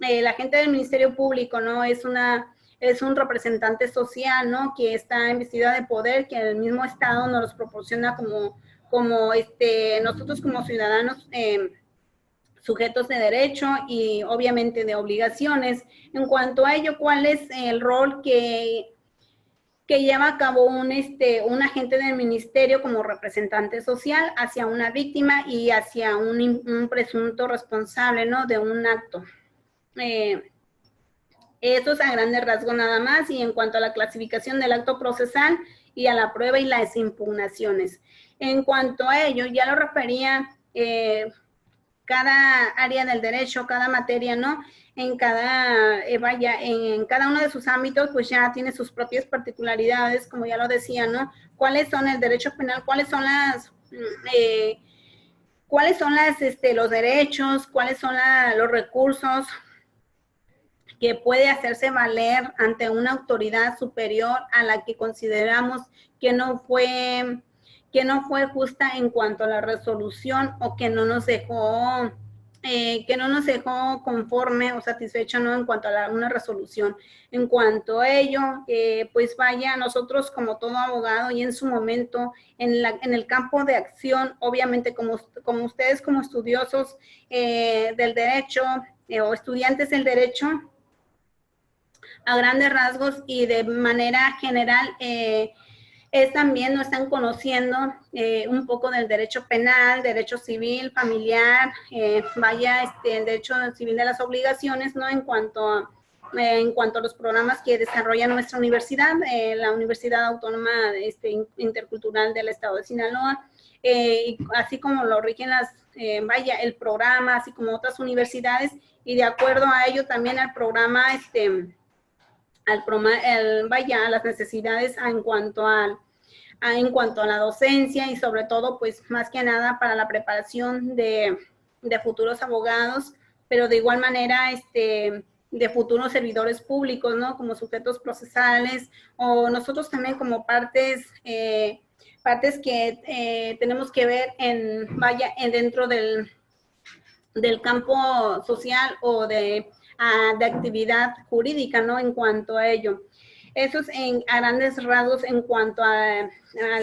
La gente del Ministerio Público, ¿no? Es un representante social, ¿no? Que está investida de poder, que el mismo Estado nos los proporciona como nosotros como ciudadanos sujetos de derecho y obviamente de obligaciones. En cuanto a ello, ¿cuál es el rol que lleva a cabo un agente del ministerio como representante social hacia una víctima y hacia un presunto responsable, ¿no? De un acto? Eso es a grandes rasgos nada más, y en cuanto a la clasificación del acto procesal y a la prueba y las impugnaciones. En cuanto a ello, ya lo refería cada área del derecho, cada materia, ¿no? En cada uno de sus ámbitos, pues ya tiene sus propias particularidades, como ya lo decía, ¿no? ¿Cuáles son el derecho penal? ¿Cuáles son los derechos? ¿Cuáles son los recursos que puede hacerse valer ante una autoridad superior a la que consideramos que no fue justa en cuanto a la resolución o que no nos dejó conforme o satisfecho, ¿no? En cuanto a una resolución? En cuanto a ello, pues vaya, nosotros como todo abogado y en su momento en el campo de acción, obviamente como ustedes como estudiosos del derecho o estudiantes del derecho, a grandes rasgos y de manera general, también no están conociendo un poco del derecho penal, derecho civil, familiar, el derecho civil de las obligaciones, ¿no? En cuanto en cuanto a los programas que desarrolla nuestra universidad, la Universidad Autónoma Intercultural del Estado de Sinaloa, así como lo rigen el programa, así como otras universidades, y de acuerdo a ello también al programa, a las necesidades en cuanto a la docencia y sobre todo, pues más que nada para la preparación de futuros abogados, pero de igual manera, de futuros servidores públicos, ¿no? Como sujetos procesales, o nosotros también como partes que tenemos que ver dentro del campo social o de actividad jurídica, ¿no? En cuanto a ello. Eso es a grandes rasgos en cuanto a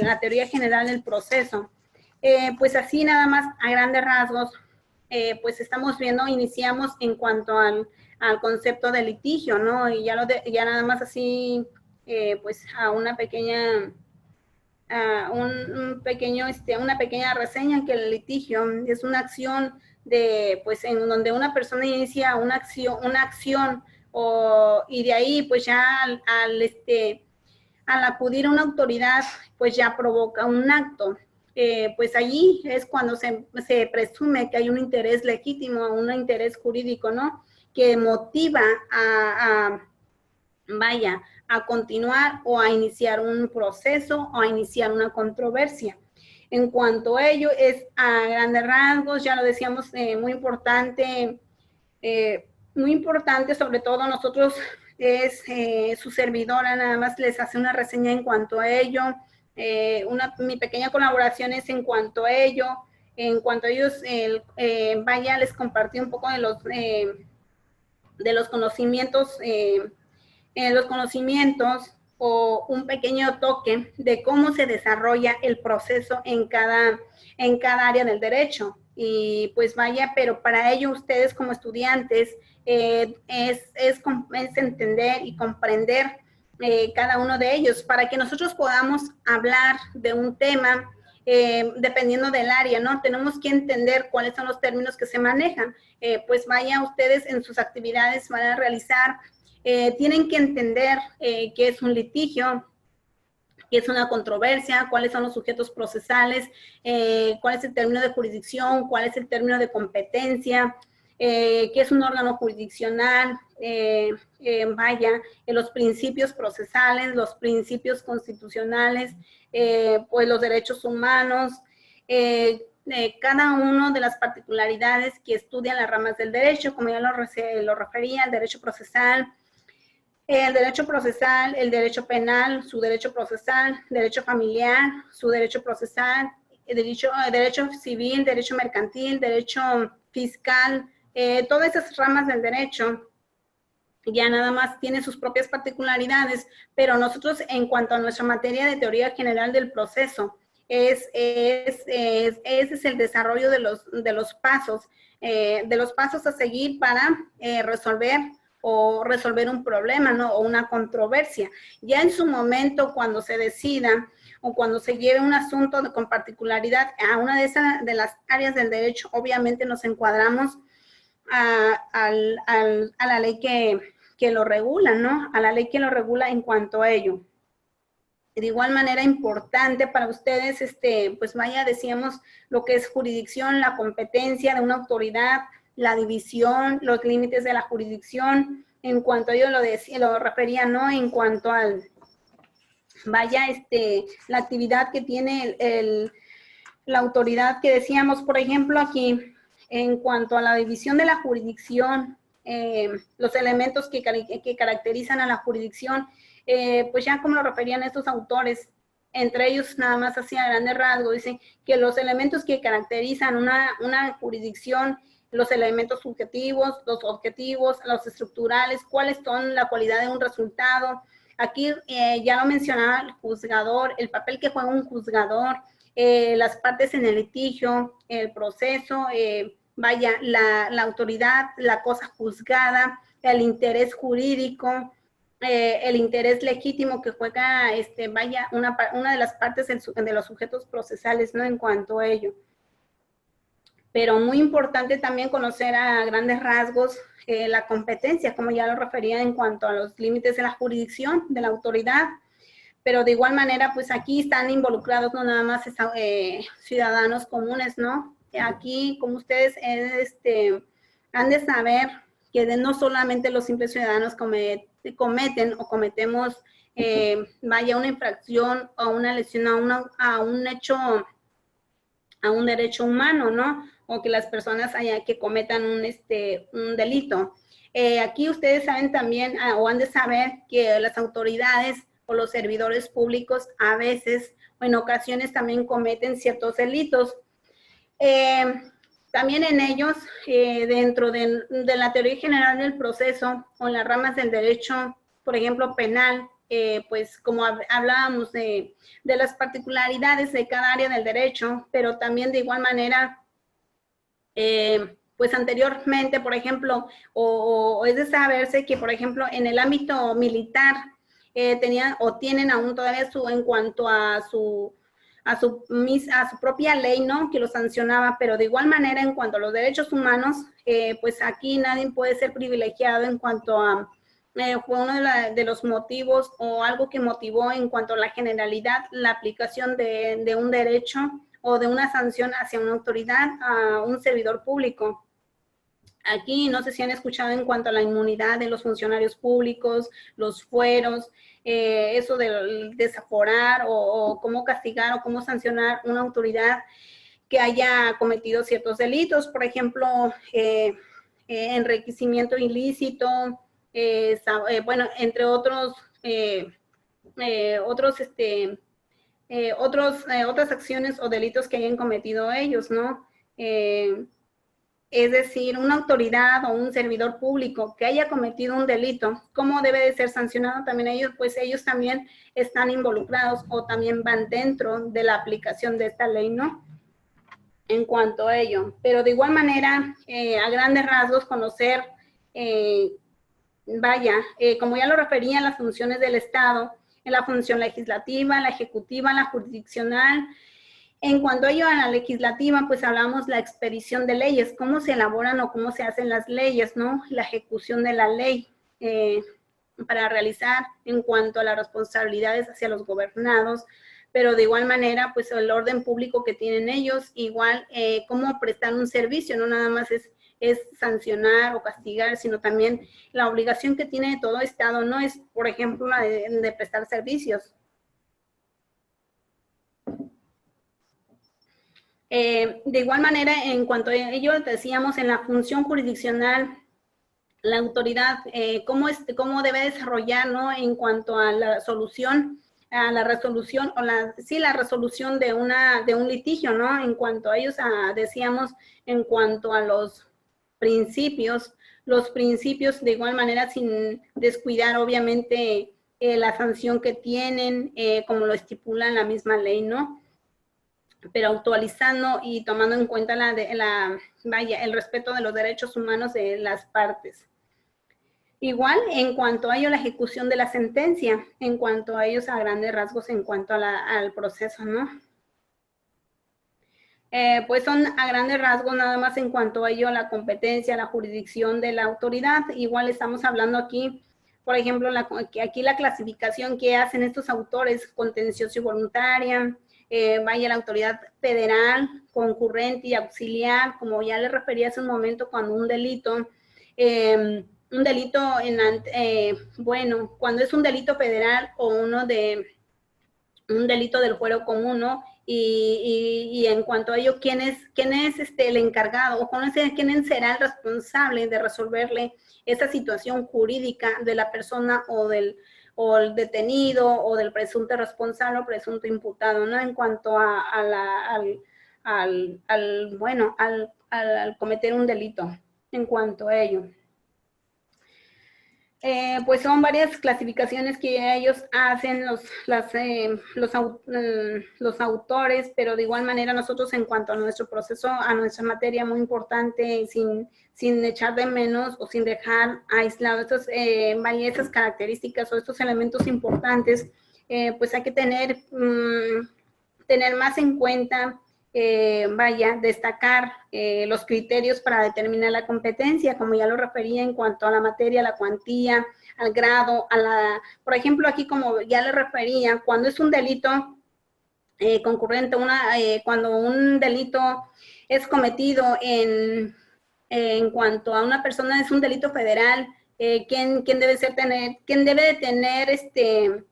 la teoría general del proceso. Pues así nada más a grandes rasgos, pues estamos viendo, iniciamos en cuanto al concepto de litigio, ¿no? Y ya nada más así, pues a una pequeña, una pequeña reseña, que el litigio es una acción pues en donde una persona inicia una acción y de ahí pues ya al acudir a una autoridad pues ya provoca un acto. Pues allí es cuando se presume que hay un interés legítimo, un interés jurídico, ¿no? Que motiva a continuar o a iniciar un proceso o a iniciar una controversia. En cuanto a ello, es a grandes rasgos, ya lo decíamos, muy importante, sobre todo nosotros, su servidora nada más les hace una reseña en cuanto a ello. Mi pequeña colaboración es en cuanto a ello. En cuanto a ellos, les compartí un poco de los conocimientos, o un pequeño toque de cómo se desarrolla el proceso en cada área del derecho. Y pues pero para ello ustedes como estudiantes es entender y comprender cada uno de ellos, para que nosotros podamos hablar de un tema dependiendo del área, ¿no? Tenemos que entender cuáles son los términos que se manejan. Pues ustedes en sus actividades van a realizar, tienen que entender qué es un litigio, qué es una controversia, cuáles son los sujetos procesales, cuál es el término de jurisdicción, cuál es el término de competencia, qué es un órgano jurisdiccional, los principios procesales, los principios constitucionales, pues los derechos humanos, cada una de las particularidades que estudian las ramas del derecho, como ya lo refería, el derecho procesal, el derecho penal, su derecho procesal, derecho familiar, su derecho procesal, derecho civil, derecho mercantil, derecho fiscal, todas esas ramas del derecho ya nada más tienen sus propias particularidades, pero nosotros en cuanto a nuestra materia de teoría general del proceso, ese es el desarrollo de los pasos a seguir para resolver un problema, ¿no? O una controversia. Ya en su momento, cuando se decida o cuando se lleve un asunto con particularidad a una de las áreas del derecho, obviamente nos encuadramos a la ley que lo regula, ¿no? A la ley que lo regula en cuanto a ello. De igual manera, importante para ustedes, pues decíamos lo que es jurisdicción, la competencia de una autoridad, la división, los límites de la jurisdicción, en cuanto a ello lo refería, ¿no? En cuanto al, la actividad que tiene la autoridad que decíamos, por ejemplo, aquí, en cuanto a la división de la jurisdicción, los elementos que caracterizan a la jurisdicción, pues ya como lo referían estos autores, entre ellos nada más así a grandes rasgos, dicen que los elementos que caracterizan una jurisdicción, los elementos subjetivos, los objetivos, los estructurales, cuáles son la cualidad de un resultado. Aquí ya lo mencionaba el juzgador, el papel que juega un juzgador, las partes en el litigio, el proceso, la autoridad, la cosa juzgada, el interés jurídico, el interés legítimo que juega, una de las partes de los sujetos procesales, ¿no? En cuanto a ello. pero muy importante también conocer a grandes rasgos la competencia, como ya lo refería en cuanto a los límites de la jurisdicción, de la autoridad, pero de igual manera, pues aquí están involucrados no nada más ciudadanos comunes, ¿no? Aquí, como ustedes han de saber que no solamente los simples ciudadanos cometen o cometemos, vaya, una infracción o una lesión a un hecho, a un derecho humano, ¿no? O que las personas haya que cometan un delito. Aquí ustedes saben también, o han de saber, que las autoridades o los servidores públicos a veces o en ocasiones también cometen ciertos delitos. También en ellos, dentro de la teoría general del proceso o en las ramas del derecho, por ejemplo, penal, pues como hablábamos de las particularidades de cada área del derecho, pero también de igual manera, pues anteriormente, por ejemplo, o es de saberse que, por ejemplo, en el ámbito militar, tenían o tienen aún todavía en cuanto a su propia ley, ¿no? Que lo sancionaba, pero de igual manera en cuanto a los derechos humanos, pues aquí nadie puede ser privilegiado en cuanto a, fue uno de los motivos o algo que motivó en cuanto a la generalidad, la aplicación de un derecho o de una sanción hacia una autoridad, a un servidor público. Aquí no sé si han escuchado en cuanto a la inmunidad de los funcionarios públicos, los fueros, eso de desaforar o cómo castigar o cómo sancionar una autoridad que haya cometido ciertos delitos, por ejemplo, enriquecimiento ilícito, bueno, entre otros, otras acciones o delitos que hayan cometido ellos, ¿no? Es decir, una autoridad o un servidor público que haya cometido un delito, ¿cómo debe de ser sancionado también ellos? Pues ellos también están involucrados o también van dentro de la aplicación de esta ley, ¿no? En cuanto a ello. Pero de igual manera, a grandes rasgos, conocer, como ya lo refería, las funciones del Estado, en la función legislativa, la ejecutiva, la jurisdiccional. En cuanto a ello, a la legislativa, pues hablamos la expedición de leyes, cómo se elaboran o cómo se hacen las leyes, ¿no? La ejecución de la ley para realizar en cuanto a las responsabilidades hacia los gobernados, pero de igual manera, pues el orden público que tienen ellos, igual cómo prestar un servicio, no nada más es sancionar o castigar, sino también la obligación que tiene todo Estado, no es, por ejemplo, la de prestar servicios. De igual manera, en cuanto a ello, decíamos en la función jurisdiccional, la autoridad, cómo debe desarrollar, ¿no? En cuanto a la solución, a la resolución, o la resolución de un litigio, ¿no? En cuanto a ellos, decíamos, en cuanto a los principios de igual manera sin descuidar, obviamente, la sanción que tienen, como lo estipula la misma ley, ¿no? Pero actualizando y tomando en cuenta el respeto de los derechos humanos de las partes. Igual, en cuanto a ello, la ejecución de la sentencia, en cuanto a ellos a grandes rasgos, en cuanto al proceso, ¿no? Pues son a grandes rasgos nada más en cuanto a ello, la competencia, la jurisdicción de la autoridad. Igual estamos hablando aquí, por ejemplo, aquí la clasificación que hacen estos autores, contencioso y voluntaria, la autoridad federal, concurrente y auxiliar, como ya les referí hace un momento, cuando un delito, cuando es un delito federal o un delito del fuero común, ¿no? Y en cuanto a ello, ¿quién es el encargado o quién será el responsable de resolverle esa situación jurídica de la persona o el detenido o del presunto responsable o presunto imputado, ¿no? En cuanto al cometer un delito, en cuanto a ello. Pues son varias clasificaciones que ellos hacen los autores, pero de igual manera nosotros en cuanto a nuestro proceso, a nuestra materia muy importante, sin echar de menos o sin dejar aislado esas características o estos elementos importantes, pues hay que tener más en cuenta destacar los criterios para determinar la competencia, como ya lo refería en cuanto a la materia, la cuantía, al grado, por ejemplo, aquí como ya le refería, cuando es un delito concurrente, cuando un delito es cometido en cuanto a una persona, es un delito federal, ¿quién debe de tener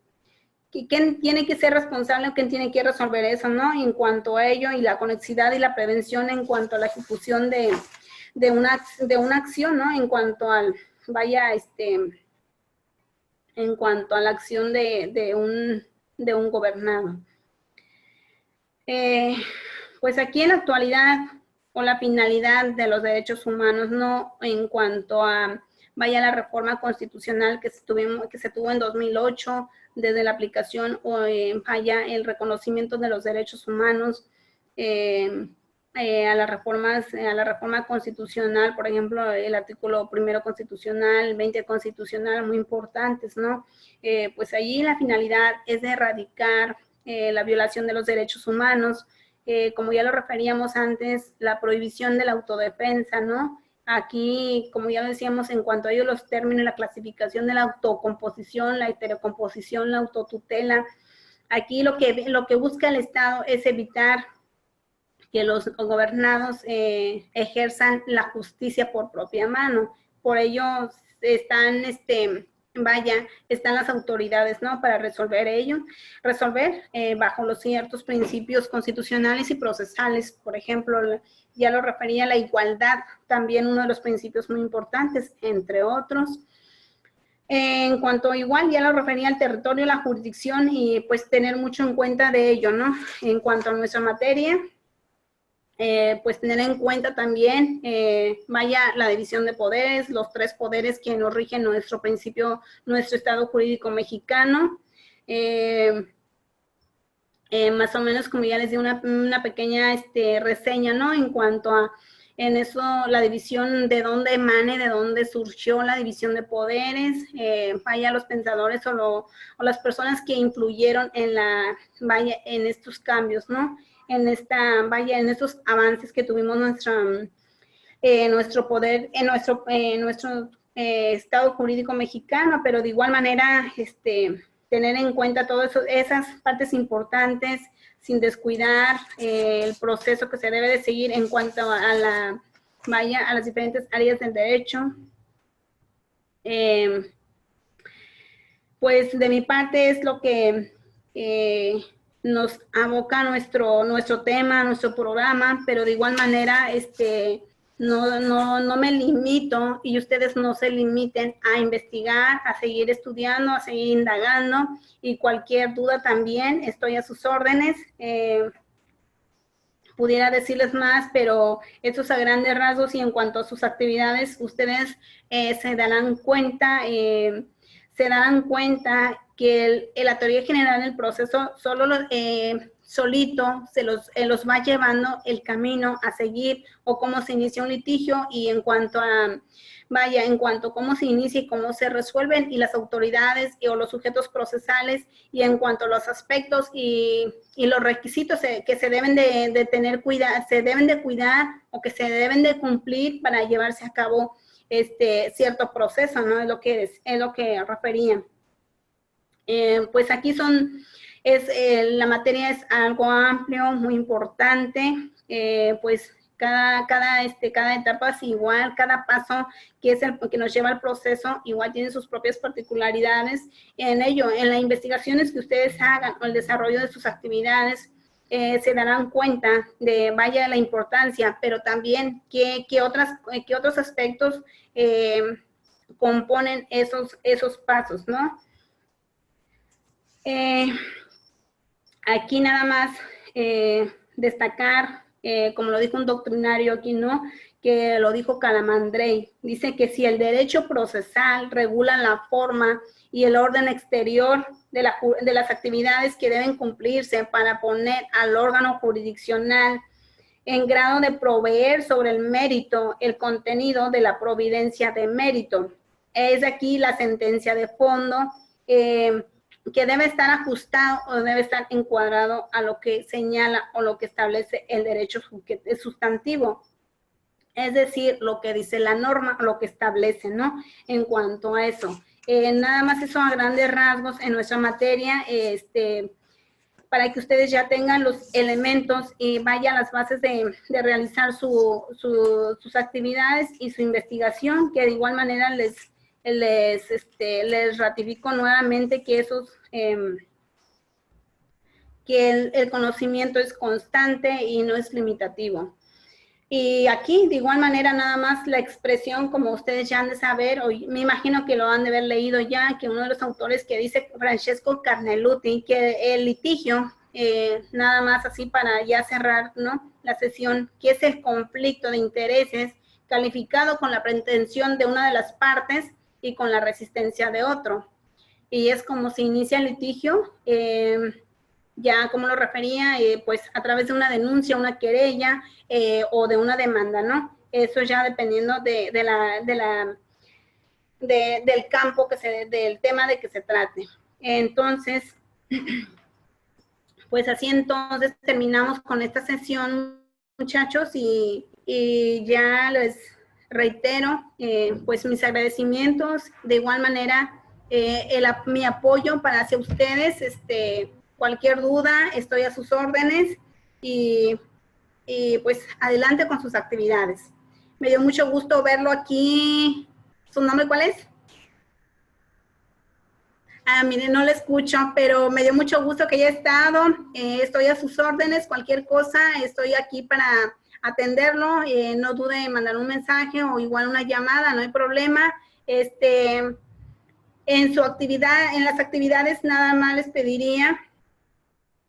quién tiene que ser responsable o quién tiene que resolver eso, ¿no? En cuanto a ello y la conexidad y la prevención en cuanto a la ejecución de una acción, ¿no? En cuanto al, en cuanto a la acción de un gobernado. Pues aquí en la actualidad, o la finalidad de los derechos humanos, no en cuanto a, la reforma constitucional que se tuvo en 2008, desde la aplicación o el reconocimiento de los derechos humanos, a la reforma constitucional, por ejemplo, el artículo 1 constitucional, 20 constitucional, muy importantes, ¿no? Pues allí la finalidad es de erradicar la violación de los derechos humanos, como ya lo referíamos antes, la prohibición de la autodefensa, ¿no? Aquí, como ya decíamos, en cuanto a ellos los términos, la clasificación de la autocomposición, la heterocomposición, la autotutela, aquí lo que busca el Estado es evitar que los gobernados ejerzan la justicia por propia mano. Por ello están las autoridades, ¿no? Para resolver bajo los ciertos principios constitucionales y procesales. Por ejemplo, ya lo refería, la igualdad, también uno de los principios muy importantes, entre otros. En cuanto igual, ya lo refería al territorio, la jurisdicción, y pues tener mucho en cuenta de ello, ¿no? En cuanto a nuestra materia, pues tener en cuenta también, la división de poderes, los 3 poderes que nos rigen nuestro Estado jurídico mexicano, más o menos como ya les di una pequeña reseña, ¿no? En cuanto a, en eso, la división, de dónde emane, de dónde surgió la división de poderes, los pensadores o las personas que influyeron en estos cambios, ¿no? En estos avances que tuvimos nuestro poder, en nuestro Estado jurídico mexicano, pero de igual manera, tener en cuenta todas esas partes importantes, sin descuidar el proceso que se debe de seguir en cuanto a las diferentes áreas del derecho. Pues de mi parte es lo que nos aboca nuestro tema, nuestro programa, pero de igual manera no me limito, y ustedes no se limiten a investigar, a seguir estudiando, a seguir indagando, y cualquier duda también estoy a sus órdenes. Pudiera decirles más, pero eso es a grandes rasgos, y en cuanto a sus actividades, ustedes se darán cuenta que la teoría general del proceso solito los va llevando el camino a seguir, o cómo se inicia un litigio, y en cuanto a cómo se inicia y cómo se resuelven, y las autoridades o los sujetos procesales, y en cuanto a los aspectos y los requisitos que se deben de tener se deben de cuidar, o que se deben de cumplir para llevarse a cabo cierto proceso, ¿no? Es lo que refería. Pues aquí la materia es algo amplio, muy importante, pues cada etapa es igual, cada paso que es el que nos lleva al proceso, igual tiene sus propias particularidades. En las investigaciones que ustedes hagan, o el desarrollo de sus actividades, se darán cuenta de, la importancia, pero también qué otros aspectos componen esos pasos, ¿no? Aquí nada más destacar, como lo dijo un doctrinario aquí, ¿no? Que lo dijo Calamandrei, dice que si el derecho procesal regula la forma y el orden exterior de las actividades que deben cumplirse para poner al órgano jurisdiccional en grado de proveer sobre el mérito el contenido de la providencia de mérito. Es aquí la sentencia de fondo, que debe estar ajustado o debe estar encuadrado a lo que señala o lo que establece el derecho sustantivo. Es decir, lo que dice la norma, lo que establece, ¿no? En cuanto a eso. Nada más eso a grandes rasgos en nuestra materia, para que ustedes ya tengan los elementos y vayan a las bases de realizar sus actividades y su investigación, que de igual manera les ratifico nuevamente que que el conocimiento es constante y no es limitativo. Y aquí, de igual manera, nada más la expresión, como ustedes ya han de saber, o me imagino que lo han de haber leído ya, que uno de los autores que dice, Francesco Carneluti, que el litigio, nada más así para ya cerrar, ¿no?, la sesión, que es el conflicto de intereses calificado con la pretensión de una de las partes y con la resistencia de otro. Y es como se inicia el litigio, ya como lo refería, pues a través de una denuncia, una querella o de una demanda, ¿no? Eso ya dependiendo del campo, del tema de que se trate. Entonces, pues así entonces terminamos con esta sesión, muchachos, y ya les reitero, pues mis agradecimientos, de igual manera, mi apoyo para hacia ustedes, cualquier duda, estoy a sus órdenes y pues adelante con sus actividades. Me dio mucho gusto verlo aquí. ¿Su nombre cuál es? Mire, no le escucho, pero me dio mucho gusto que haya estado. Estoy a sus órdenes, cualquier cosa, estoy aquí para atenderlo. No dude en mandar un mensaje o igual una llamada, no hay problema. En su actividad, en las actividades nada más les pediría,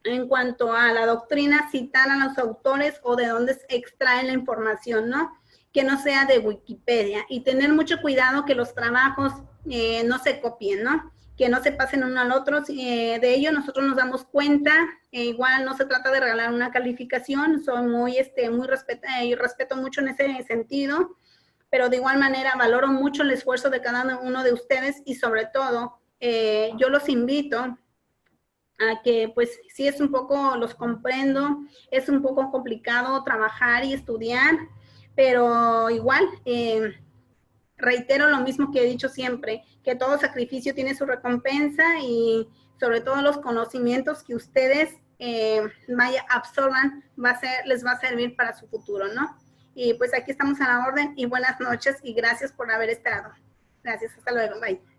en cuanto a la doctrina, citar a los autores o de dónde se extraen la información, ¿no? Que no sea de Wikipedia. Y tener mucho cuidado que los trabajos no se copien, ¿no? Que no se pasen uno al otro. De ello nosotros nos damos cuenta. Igual no se trata de regalar una calificación. Soy muy respeto mucho en ese sentido. Pero de igual manera valoro mucho el esfuerzo de cada uno de ustedes y sobre todo yo los invito a que pues sí es un poco, los comprendo, es un poco complicado trabajar y estudiar, pero igual reitero lo mismo que he dicho siempre, que todo sacrificio tiene su recompensa y sobre todo los conocimientos que ustedes absorban les va a servir para su futuro, ¿no? Y pues aquí estamos a la orden y buenas noches y gracias por haber estado. Gracias, hasta luego, bye.